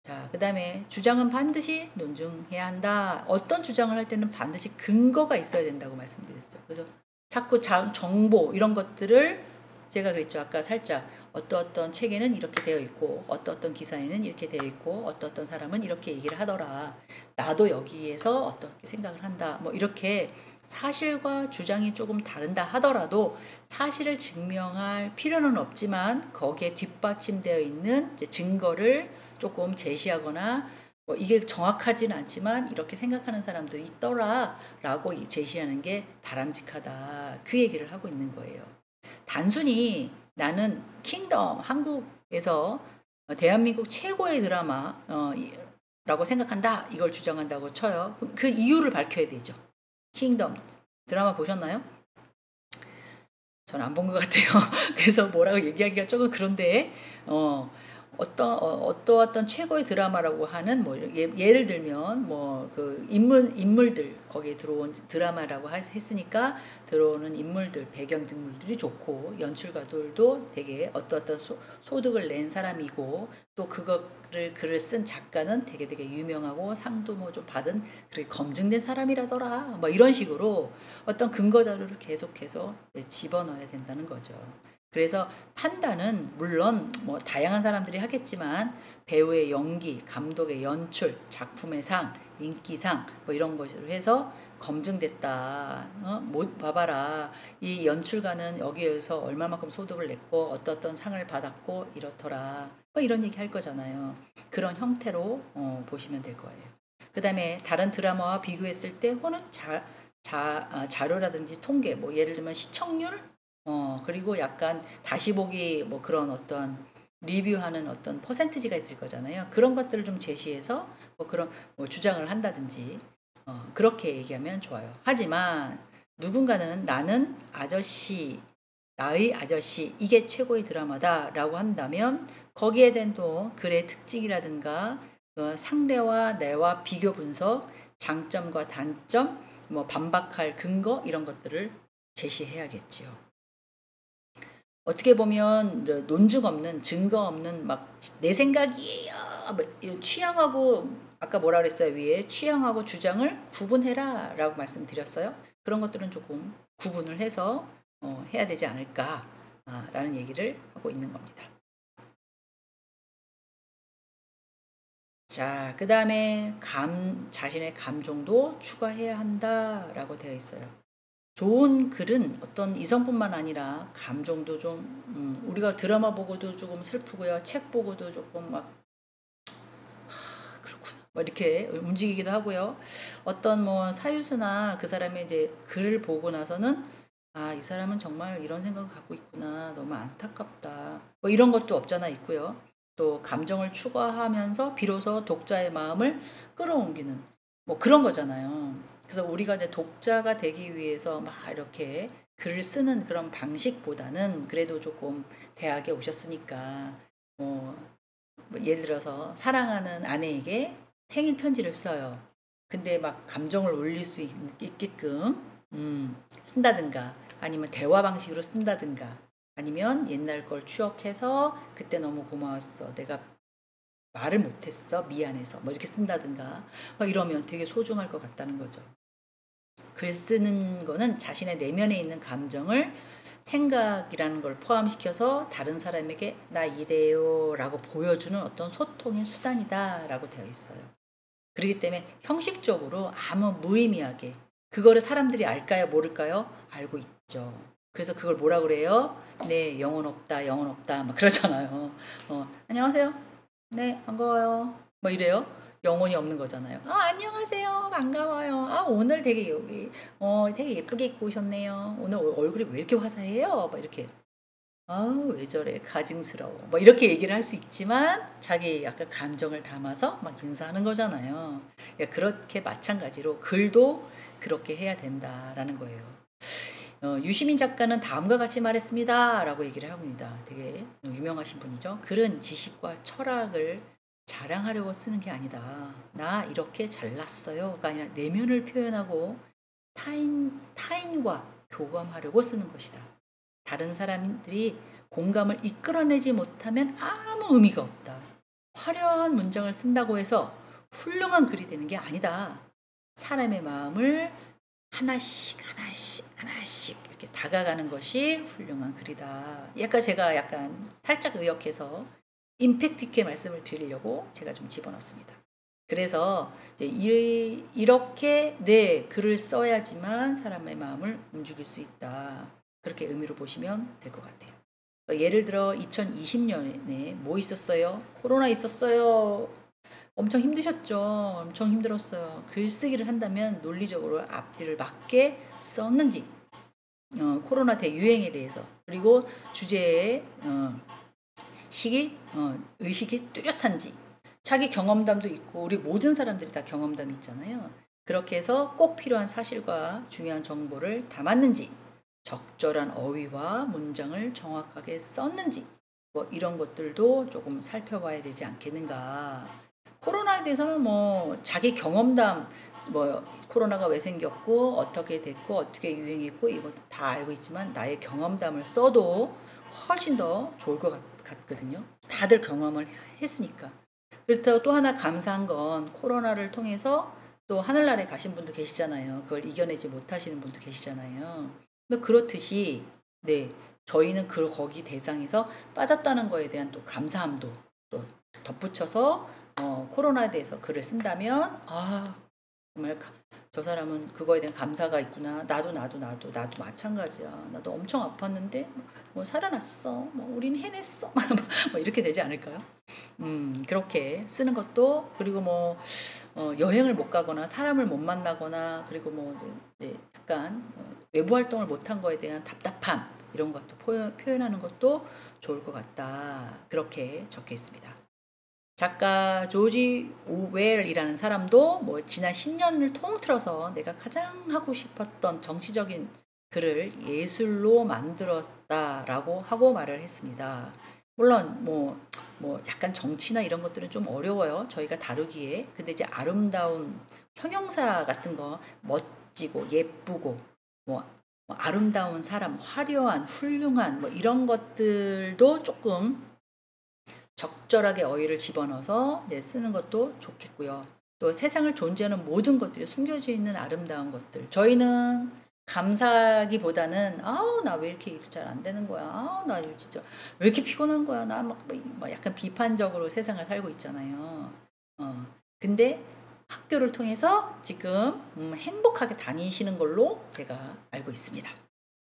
자, 그 다음에 주장은 반드시 논증해야 한다. 어떤 주장을 할 때는 반드시 근거가 있어야 된다고 말씀드렸죠. 그래서 자꾸 정보 이런 것들을 제가 그랬죠. 아까 살짝 어떤 책에는 이렇게 되어 있고 어떤 기사에는 이렇게 되어 있고 어떤 사람은 이렇게 얘기를 하더라. 나도 여기에서 어떻게 생각을 한다. 뭐 이렇게 사실과 주장이 조금 다른다 하더라도 사실을 증명할 필요는 없지만 거기에 뒷받침되어 있는 증거를 조금 제시하거나 뭐 이게 정확하지는 않지만 이렇게 생각하는 사람도 있더라 라고 제시하는 게 바람직하다. 그 얘기를 하고 있는 거예요. 단순히 나는 킹덤 한국에서 대한민국 최고의 드라마 라고 생각한다. 이걸 주장한다고 쳐요. 그럼 그 이유를 밝혀야 되죠. 킹덤 드라마 보셨나요? 저는 안 본 것 같아요. 그래서 뭐라고 얘기하기가 조금 그런데 어떠한 최고의 드라마라고 하는 뭐 예를 들면 뭐 그 인물들 거기에 들어온 드라마라고 했으니까 들어오는 인물들 배경 인물들이 좋고 연출가들도 되게 어떠한 소득을 낸 사람이고 또 그거를 글을 쓴 작가는 되게 유명하고 상도 뭐 좀 받은 그렇게 검증된 사람이라더라 뭐 이런 식으로 어떤 근거 자료를 계속해서 집어넣어야 된다는 거죠. 그래서 판단은 물론 뭐 다양한 사람들이 하겠지만 배우의 연기, 감독의 연출, 작품의 상, 인기상 뭐 이런 것으로 해서 검증됐다. 뭐 봐봐라. 이 연출가는 여기에서 얼마만큼 소득을 냈고 어떤 상을 받았고 이렇더라. 뭐 이런 얘기 할 거잖아요. 그런 형태로 보시면 될 거예요. 그 다음에 다른 드라마와 비교했을 때 혹은 자료라든지 통계 뭐 예를 들면 시청률 그리고 약간 다시 보기 뭐 그런 어떤 리뷰하는 어떤 퍼센티지가 있을 거잖아요. 그런 것들을 좀 제시해서 뭐 그런 뭐 주장을 한다든지 그렇게 얘기하면 좋아요. 하지만 누군가는 나는 아저씨 나의 아저씨 이게 최고의 드라마다라고 한다면 거기에 대한 또 글의 특징이라든가 상대와 내와 비교 분석 장점과 단점 뭐 반박할 근거 이런 것들을 제시해야겠지요. 어떻게 보면 논증 없는 증거 없는 막 내 생각이에요. 뭐 취향하고 아까 뭐라 그랬어요 위에 취향하고 주장을 구분해라라고 말씀드렸어요. 그런 것들은 조금 구분을 해서 해야 되지 않을까라는 얘기를 하고 있는 겁니다. 자, 그 다음에 자신의 감정도 추가해야 한다라고 되어 있어요. 좋은 글은 어떤 이성뿐만 아니라 감정도 좀 우리가 드라마 보고도 조금 슬프고요. 책 보고도 조금 막 그렇구나. 뭐 이렇게 움직이기도 하고요. 어떤 뭐 사유수나 그 사람의 이제 글을 보고 나서는 이 사람은 정말 이런 생각을 갖고 있구나. 너무 안타깝다. 뭐 이런 것도 없잖아 있고요. 또 감정을 추가하면서 비로소 독자의 마음을 끌어옮기는 뭐 그런 거잖아요. 그래서 우리가 이제 독자가 되기 위해서 막 이렇게 글을 쓰는 그런 방식보다는 그래도 조금 대학에 오셨으니까 뭐 예를 들어서 사랑하는 아내에게 생일 편지를 써요. 근데 막 감정을 올릴 수 있게끔 쓴다든가 아니면 대화 방식으로 쓴다든가 아니면 옛날 걸 추억해서 그때 너무 고마웠어. 내가 말을 못했어. 미안해서. 뭐 이렇게 쓴다든가 이러면 되게 소중할 것 같다는 거죠. 글 쓰는 거는 자신의 내면에 있는 감정을 생각이라는 걸 포함시켜서 다른 사람에게 나 이래요 라고 보여주는 어떤 소통의 수단이다 라고 되어 있어요. 그렇기 때문에 형식적으로 아무 무의미하게 그거를 사람들이 알까요 모를까요? 알고 있죠. 그래서 그걸 뭐라 그래요? 네, 영혼 없다, 영혼 없다 막 그러잖아요. 안녕하세요. 네, 반가워요. 뭐 이래요. 영혼이 없는 거잖아요. 안녕하세요. 반가워요. 오늘 되게 여기 되게 예쁘게 입고 오셨네요. 오늘 얼굴이 왜 이렇게 화사해요? 막 이렇게. 왜 저래 가증스러워 뭐 이렇게 얘기를 할 수 있지만 자기 약간 감정을 담아서 막 인사하는 거잖아요. 그렇게 마찬가지로 글도 그렇게 해야 된다라는 거예요. 유시민 작가는 다음과 같이 말했습니다 라고 얘기를 합니다. 되게 유명하신 분이죠. 글은 지식과 철학을 자랑하려고 쓰는 게 아니다. 나 이렇게 잘났어요가 아니라 내면을 표현하고 타인과 교감하려고 쓰는 것이다. 다른 사람들이 공감을 이끌어내지 못하면 아무 의미가 없다. 화려한 문장을 쓴다고 해서 훌륭한 글이 되는 게 아니다. 사람의 마음을 하나씩 하나씩 하나씩 이렇게 다가가는 것이 훌륭한 글이다. 제가 약간 살짝 의역해서 임팩트 있게 말씀을 드리려고 제가 좀 집어넣습니다. 그래서 이제 이렇게 네 글을 써야지만 사람의 마음을 움직일 수 있다. 그렇게 의미로 보시면 될 것 같아요. 예를 들어 2020년에 뭐 있었어요? 코로나 있었어요. 엄청 힘드셨죠? 엄청 힘들었어요. 글쓰기를 한다면 논리적으로 앞뒤를 맞게 썼는지 코로나 대유행에 대해서 그리고 주제의 의식이 뚜렷한지 자기 경험담도 있고 우리 모든 사람들이 다 경험담이 있잖아요. 그렇게 해서 꼭 필요한 사실과 중요한 정보를 담았는지 적절한 어휘와 문장을 정확하게 썼는지 뭐 이런 것들도 조금 살펴봐야 되지 않겠는가. 코로나에 대해서는 뭐 자기 경험담 뭐 코로나가 왜 생겼고 어떻게 됐고 어떻게 유행했고 이것도 다 알고 있지만 나의 경험담을 써도 훨씬 더 좋을 것 같거든요. 다들 경험을 했으니까. 그렇다고 또 하나 감사한 건 코로나를 통해서 또 하늘나라에 가신 분도 계시잖아요. 그걸 이겨내지 못하시는 분도 계시잖아요. 근데 그렇듯이 네 저희는 거기 대상에서 빠졌다는 거에 대한 또 감사함도 또 덧붙여서 코로나에 대해서 글을 쓴다면 정말 저 사람은 그거에 대한 감사가 있구나. 나도 마찬가지야. 나도 엄청 아팠는데 뭐 살아났어. 뭐 우린 해냈어. 뭐 이렇게 되지 않을까요? 그렇게 쓰는 것도 그리고 뭐 여행을 못 가거나 사람을 못 만나거나 그리고 뭐 이제 약간 외부 활동을 못한 거에 대한 답답함 이런 것도 표현하는 것도 좋을 것 같다. 그렇게 적혀 있습니다. 작가 조지 오웰이라는 사람도 뭐 지난 10년을 통틀어서 내가 가장 하고 싶었던 정치적인 글을 예술로 만들었다라고 하고 말을 했습니다. 물론 뭐 약간 정치나 이런 것들은 좀 어려워요. 저희가 다루기에. 근데 이제 아름다운 형용사 같은 거 멋지고 예쁘고 뭐 아름다운 사람, 화려한, 훌륭한 뭐 이런 것들도 조금 적절하게 어휘를 집어넣어서 쓰는 것도 좋겠고요. 또 세상을 존재하는 모든 것들이 숨겨져 있는 아름다운 것들. 저희는 감사하기보다는 나 왜 이렇게 일 잘 안 되는 거야. 나 진짜 왜 이렇게 피곤한 거야. 나 막 약간 비판적으로 세상을 살고 있잖아요. 근데 학교를 통해서 지금 행복하게 다니시는 걸로 제가 알고 있습니다.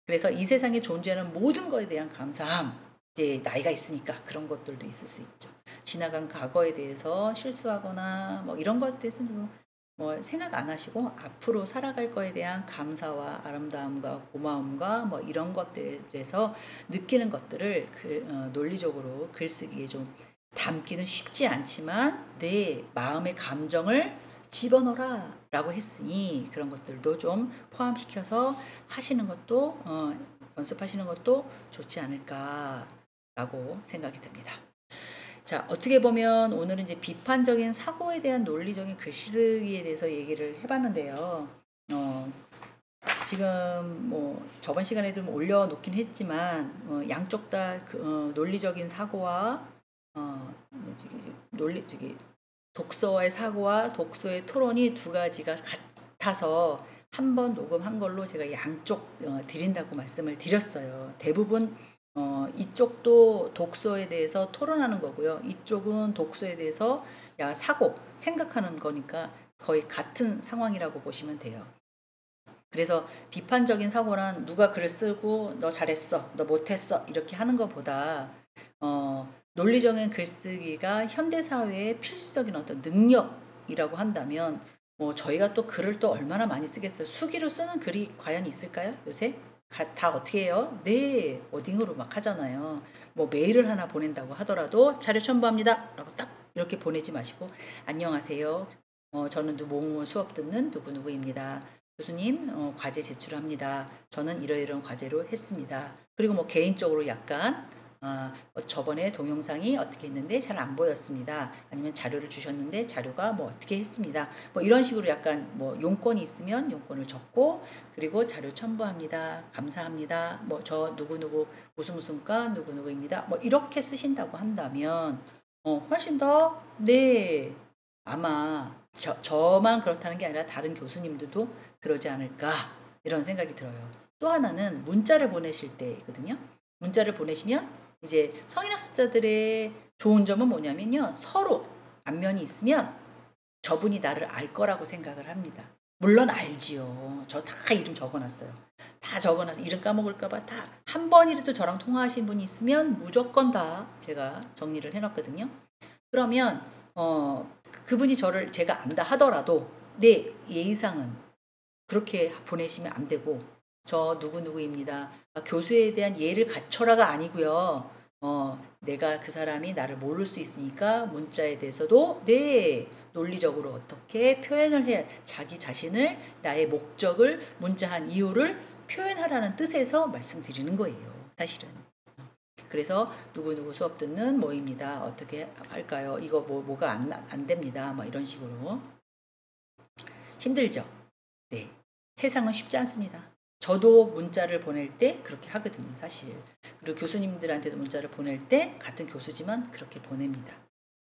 그래서 이 세상에 존재하는 모든 것에 대한 감사함, 이제 나이가 있으니까 그런 것들도 있을 수 있죠. 지나간 과거에 대해서 실수하거나 뭐 이런 것에 대해서는 뭐 생각 안 하시고 앞으로 살아갈 거에 대한 감사와 아름다움과 고마움과 뭐 이런 것들에서 느끼는 것들을 논리적으로 글쓰기에 좀 담기는 쉽지 않지만 내 마음의 감정을 집어넣어라 라고 했으니 그런 것들도 좀 포함시켜서 하시는 것도 연습하시는 것도 좋지 않을까라고 생각이 듭니다. 자, 어떻게 보면 오늘은 이제 비판적인 사고에 대한 논리적인 글쓰기에 대해서 얘기를 해봤는데요. 지금 뭐 저번 시간에도 올려놓긴 했지만 양쪽 다 논리적인 사고와 독서와의 사고와 독서의 토론이 두 가지가 같아서 한 번 녹음한 걸로 제가 양쪽 드린다고 말씀을 드렸어요. 대부분 이쪽도 독서에 대해서 토론하는 거고요. 이쪽은 독서에 대해서 사고, 생각하는 거니까 거의 같은 상황이라고 보시면 돼요. 그래서 비판적인 사고란 누가 글을 쓰고 너 잘했어, 너 못했어 이렇게 하는 것보다 논리적인 글쓰기가 현대사회의 필수적인 어떤 능력이라고 한다면 저희가 또 글을 또 얼마나 많이 쓰겠어요. 수기로 쓰는 글이 과연 있을까요? 요새? 다 어떻게 해요? 네, 워딩으로 막 하잖아요. 뭐 메일을 하나 보낸다고 하더라도 자료 첨부합니다 라고 딱 이렇게 보내지 마시고 안녕하세요. 저는 누구 수업 듣는 누구누구입니다. 교수님 과제 제출합니다. 저는 이러이러한 과제로 했습니다. 그리고 뭐 개인적으로 약간 저번에 동영상이 어떻게 했는데 잘 안 보였습니다. 아니면 자료를 주셨는데 자료가 뭐 어떻게 했습니다. 뭐 이런 식으로 약간 뭐 용건이 있으면 용건을 적고 그리고 자료 첨부합니다. 감사합니다. 뭐 저 누구누구 무슨과 누구누구입니다. 뭐 이렇게 쓰신다고 한다면 훨씬 더 네 아마 저만 그렇다는 게 아니라 다른 교수님들도 그러지 않을까 이런 생각이 들어요. 또 하나는 문자를 보내실 때거든요. 문자를 보내시면 이제 성인학습자들의 좋은 점은 뭐냐면요. 서로 안면이 있으면 저분이 나를 알 거라고 생각을 합니다. 물론 알지요. 저 다 이름 적어놨어요. 다 적어놔서 이름 까먹을까봐 다 한 번이라도 저랑 통화하신 분이 있으면 무조건 다 제가 정리를 해놨거든요. 그러면 그분이 저를 제가 안다 하더라도 내 예의상은 그렇게 보내시면 안 되고 저 누구누구입니다. 교수에 대한 예를 갖춰라가 아니고요. 내가 그 사람이 나를 모를 수 있으니까 문자에 대해서도 네 논리적으로 어떻게 표현을 해야 자기 자신을 나의 목적을 문자한 이유를 표현하라는 뜻에서 말씀드리는 거예요. 사실은. 그래서 누구누구 수업 듣는 뭐입니다. 어떻게 할까요? 이거 뭐가 안 됩니다. 뭐 이런 식으로. 힘들죠? 네. 세상은 쉽지 않습니다. 저도 문자를 보낼 때 그렇게 하거든요, 사실. 그리고 교수님들한테도 문자를 보낼 때 같은 교수지만 그렇게 보냅니다.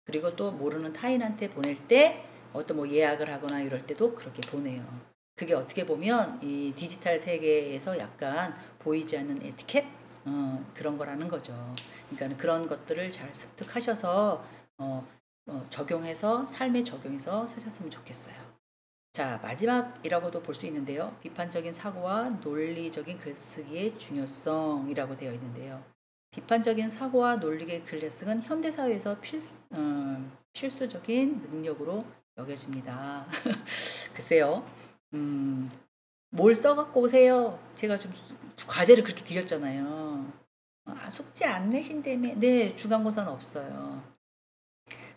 그리고 또 모르는 타인한테 보낼 때 어떤 뭐 예약을 하거나 이럴 때도 그렇게 보내요. 그게 어떻게 보면 이 디지털 세계에서 약간 보이지 않는 에티켓? 그런 거라는 거죠. 그러니까 그런 것들을 잘 습득하셔서 적용해서 삶에 적용해서 사셨으면 좋겠어요. 자, 마지막이라고도 볼 수 있는데요. 비판적인 사고와 논리적인 글쓰기의 중요성이라고 되어 있는데요. 비판적인 사고와 논리의 글쓰기는 현대사회에서 필수적인 능력으로 여겨집니다. 글쎄요. 뭘 써갖고 오세요? 제가 좀 과제를 그렇게 드렸잖아요. 숙제 안 내신다며? 네, 중간고사는 없어요.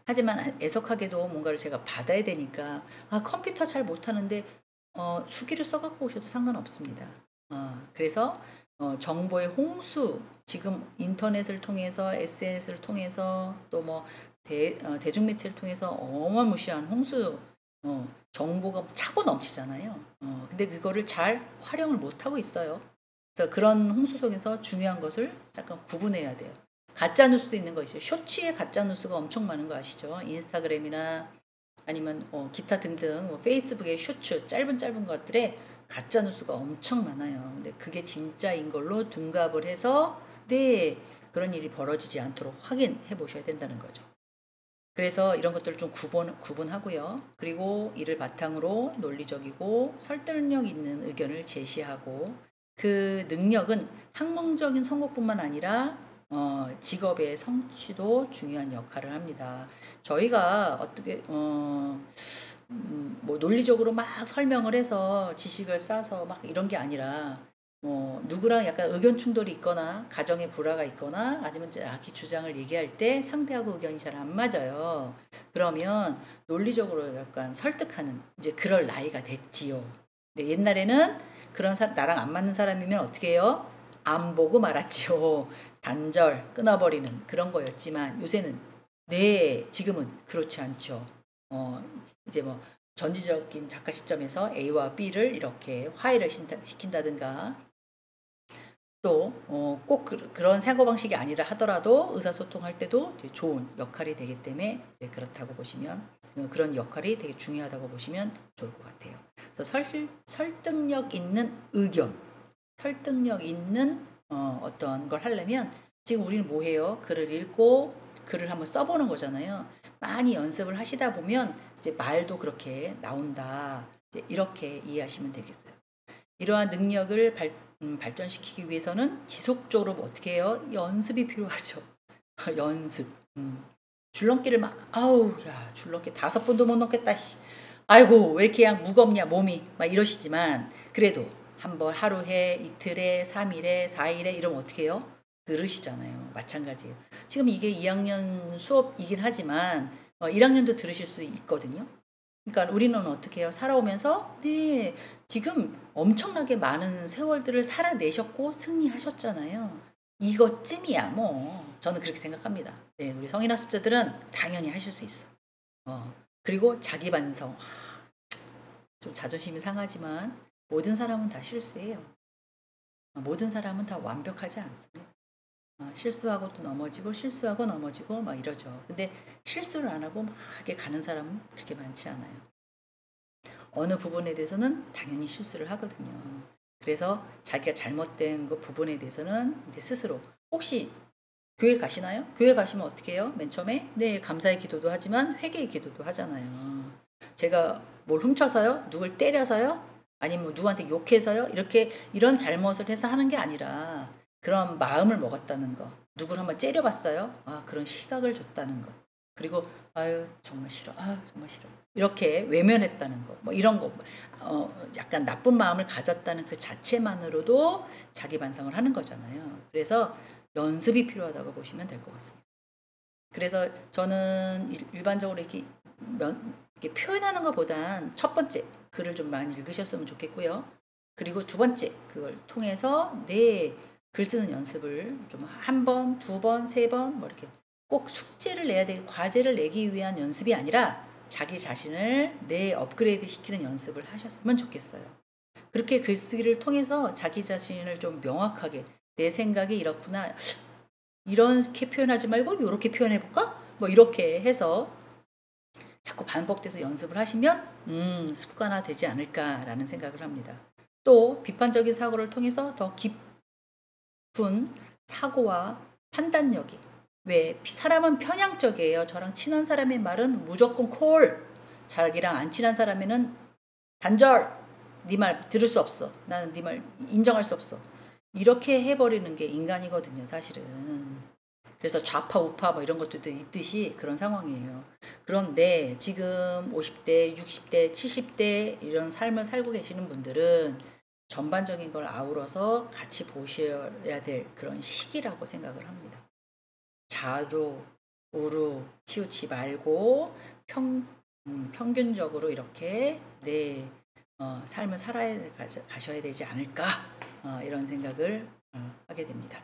하지만 애석하게도 뭔가를 제가 받아야 되니까 컴퓨터 잘 못하는데 수기를 써갖고 오셔도 상관없습니다. 그래서 정보의 홍수 지금 인터넷을 통해서 SNS를 통해서 또 뭐 대중매체를 통해서 어마무시한 홍수 정보가 차고 넘치잖아요. 근데 그거를 잘 활용을 못하고 있어요. 그래서 그런 홍수 속에서 중요한 것을 잠깐 구분해야 돼요. 가짜 뉴스도 있는 거 있어요. 쇼츠에 가짜 뉴스가 엄청 많은 거 아시죠? 인스타그램이나 아니면 기타 등등 뭐 페이스북의 쇼츠 짧은 것들에 가짜 뉴스가 엄청 많아요. 근데 그게 진짜인 걸로 둔갑을 해서 네 그런 일이 벌어지지 않도록 확인해 보셔야 된다는 거죠. 그래서 이런 것들을 좀 구분하고요. 그리고 이를 바탕으로 논리적이고 설득력 있는 의견을 제시하고 그 능력은 학문적인 성공뿐만 아니라 직업의 성취도 중요한 역할을 합니다. 저희가 어떻게 뭐 논리적으로 막 설명을 해서 지식을 쌓아서 막 이런 게 아니라 누구랑 약간 의견 충돌이 있거나 가정의 불화가 있거나 아니면 자기 주장을 얘기할 때 상대하고 의견이 잘 안 맞아요. 그러면 논리적으로 약간 설득하는 이제 그럴 나이가 됐지요. 근데 옛날에는 그런 나랑 안 맞는 사람이면 어떻게 해요? 안 보고 말았지요. 단절 끊어버리는 그런 거였지만 요새는 네 지금은 그렇지 않죠. 이제 뭐 전지적인 작가 시점에서 A와 B를 이렇게 화해를 시킨다든가 또 꼭 그런 사고방식이 아니라 하더라도 의사소통할 때도 되게 좋은 역할이 되기 때문에 그렇다고 보시면 그런 역할이 되게 중요하다고 보시면 좋을 것 같아요. 그래서 설득력 있는 의견, 설득력 있는 어떤 걸 하려면 지금 우리는 뭐 해요? 글을 읽고 글을 한번 써보는 거잖아요. 많이 연습을 하시다 보면 이제 말도 그렇게 나온다. 이제 이렇게 이해하시면 되겠어요. 이러한 능력을 발전시키기 위해서는 지속적으로 뭐 어떻게 해요? 연습이 필요하죠. 연습. 줄넘기를 막 아우 야 줄넘기 5번도 못 넘겠다 씨. 아이고 왜 이렇게 그냥 무겁냐 몸이 막 이러시지만 그래도 한번 하루에 이틀에 3일에 4일에 이러면 어떻게 해요? 들으시잖아요. 마찬가지예요. 지금 이게 2학년 수업이긴 하지만 1학년도 들으실 수 있거든요. 그러니까 우리는 어떻게 해요? 살아오면서 네 지금 엄청나게 많은 세월들을 살아내셨고 승리하셨잖아요. 이것쯤이야 뭐 저는 그렇게 생각합니다. 네, 우리 성인학습자들은 당연히 하실 수 있어. 그리고 자기 반성. 좀 자존심이 상하지만 모든 사람은 다 실수해요. 모든 사람은 다 완벽하지 않습니다. 실수하고 또 넘어지고 실수하고 넘어지고 막 이러죠. 근데 실수를 안 하고 막 이렇게 가는 사람은 그렇게 많지 않아요. 어느 부분에 대해서는 당연히 실수를 하거든요. 그래서 자기가 잘못된 그 부분에 대해서는 이제 스스로 혹시 교회 가시나요? 교회 가시면 어떻게 해요? 맨 처음에 네 감사의 기도도 하지만 회개의 기도도 하잖아요. 제가 뭘 훔쳐서요? 누굴 때려서요? 아니면 뭐 누구한테 욕해서요? 이렇게 이런 잘못을 해서 하는 게 아니라 그런 마음을 먹었다는 거. 누굴 한번 째려봤어요? 그런 시각을 줬다는 거. 그리고 아유 정말 싫어. 정말 싫어. 이렇게 외면했다는 거. 뭐 이런 거. 약간 나쁜 마음을 가졌다는 그 자체만으로도 자기 반성을 하는 거잖아요. 그래서 연습이 필요하다고 보시면 될 것 같습니다. 그래서 저는 일반적으로 이렇게 표현하는 것보단 첫 번째 글을 좀 많이 읽으셨으면 좋겠고요. 그리고 두 번째 그걸 통해서 내 글 쓰는 연습을 좀 한 번, 두 번, 세 번 뭐 이렇게 꼭 숙제를 내야 되고 과제를 내기 위한 연습이 아니라 자기 자신을 내 업그레이드 시키는 연습을 하셨으면 좋겠어요. 그렇게 글쓰기를 통해서 자기 자신을 좀 명확하게 내 생각이 이렇구나. 이렇게 표현하지 말고 이렇게 표현해볼까? 뭐 이렇게 해서 자꾸 반복돼서 연습을 하시면 습관화 되지 않을까라는 생각을 합니다. 또 비판적인 사고를 통해서 더 깊은 사고와 판단력이 왜 사람은 편향적이에요. 저랑 친한 사람의 말은 무조건 콜 자기랑 안 친한 사람에는 단절 네 말 들을 수 없어. 나는 네 말 인정할 수 없어. 이렇게 해버리는 게 인간이거든요 사실은. 그래서 좌파 우파 뭐 이런 것들도 있듯이 그런 상황이에요. 그런데 지금 50대 60대 70대 이런 삶을 살고 계시는 분들은 전반적인 걸 아우러서 같이 보셔야 될 그런 시기라고 생각을 합니다. 좌우 우루 치우치 말고 평균적으로 이렇게 내 삶을 가셔야 되지 않을까 이런 생각을 하게 됩니다.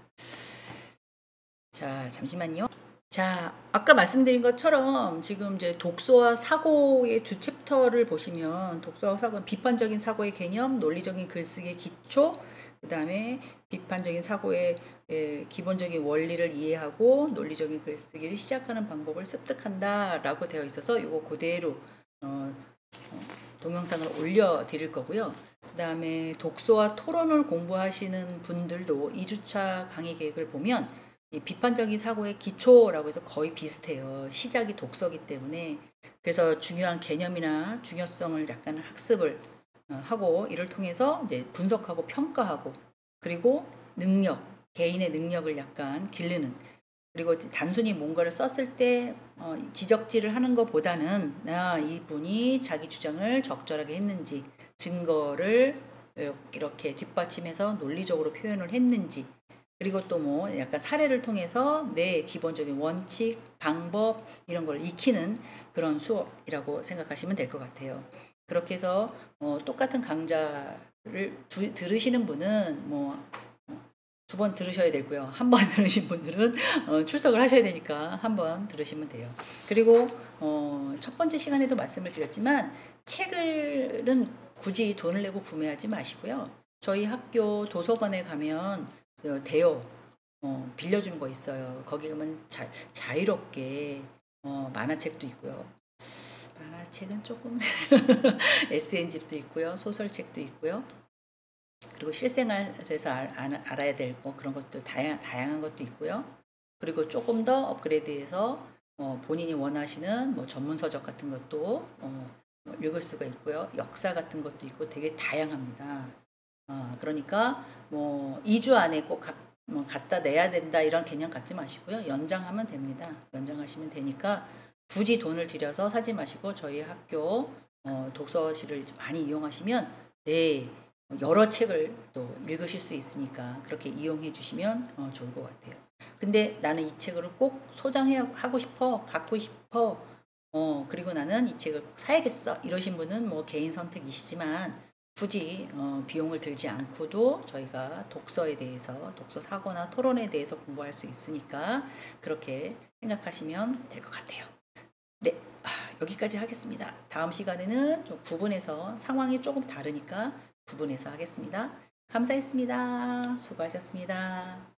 자, 잠시만요. 자, 아까 말씀드린 것처럼 지금 이제 독서와 사고의 두 챕터를 보시면 독서와 사고는 비판적인 사고의 개념, 논리적인 글쓰기의 기초, 그 다음에 비판적인 사고의 기본적인 원리를 이해하고 논리적인 글쓰기를 시작하는 방법을 습득한다 라고 되어 있어서 이거 그대로 동영상을 올려 드릴 거고요. 그 다음에 독서와 토론을 공부하시는 분들도 2주차 강의 계획을 보면 이 비판적인 사고의 기초라고 해서 거의 비슷해요. 시작이 독서기 때문에 그래서 중요한 개념이나 중요성을 약간 학습을 하고 이를 통해서 이제 분석하고 평가하고 그리고 능력, 개인의 능력을 약간 기르는 그리고 단순히 뭔가를 썼을 때 지적질을 하는 것보다는 이분이 자기 주장을 적절하게 했는지 증거를 이렇게 뒷받침해서 논리적으로 표현을 했는지 그리고 또 뭐 약간 사례를 통해서 내 기본적인 원칙, 방법 이런 걸 익히는 그런 수업이라고 생각하시면 될 것 같아요. 그렇게 해서 똑같은 강좌를 들으시는 분은 뭐 두 번 들으셔야 되고요. 한 번 들으신 분들은 출석을 하셔야 되니까 한 번 들으시면 돼요. 그리고 첫 번째 시간에도 말씀을 드렸지만 책을은 굳이 돈을 내고 구매하지 마시고요. 저희 학교 도서관에 가면 대여 빌려주는 거 있어요. 거기 가면 자유롭게 만화책도 있고요. 만화책은 조금 SN집도 있고요. 소설책도 있고요. 그리고 실생활에서 알아야 될 뭐 그런 것도 다양한 것도 있고요. 그리고 조금 더 업그레이드해서 본인이 원하시는 뭐 전문서적 같은 것도 읽을 수가 있고요. 역사 같은 것도 있고 되게 다양합니다. 그러니까 뭐 2주 안에 꼭 뭐 갖다 내야 된다 이런 개념 갖지 마시고요. 연장하면 됩니다. 연장하시면 되니까 굳이 돈을 들여서 사지 마시고 저희 학교 독서실을 많이 이용하시면 네, 여러 책을 또 읽으실 수 있으니까 그렇게 이용해 주시면 좋을 것 같아요. 근데 나는 이 책을 꼭 소장하고 싶어, 갖고 싶어, 그리고 나는 이 책을 꼭 사야겠어. 이러신 분은 뭐 개인 선택이시지만 굳이 비용을 들지 않고도 저희가 독서에 대해서, 독서 사고나 토론에 대해서 공부할 수 있으니까 그렇게 생각하시면 될 것 같아요. 네, 여기까지 하겠습니다. 다음 시간에는 좀 구분해서 상황이 조금 다르니까 구분해서 하겠습니다. 감사했습니다. 수고하셨습니다.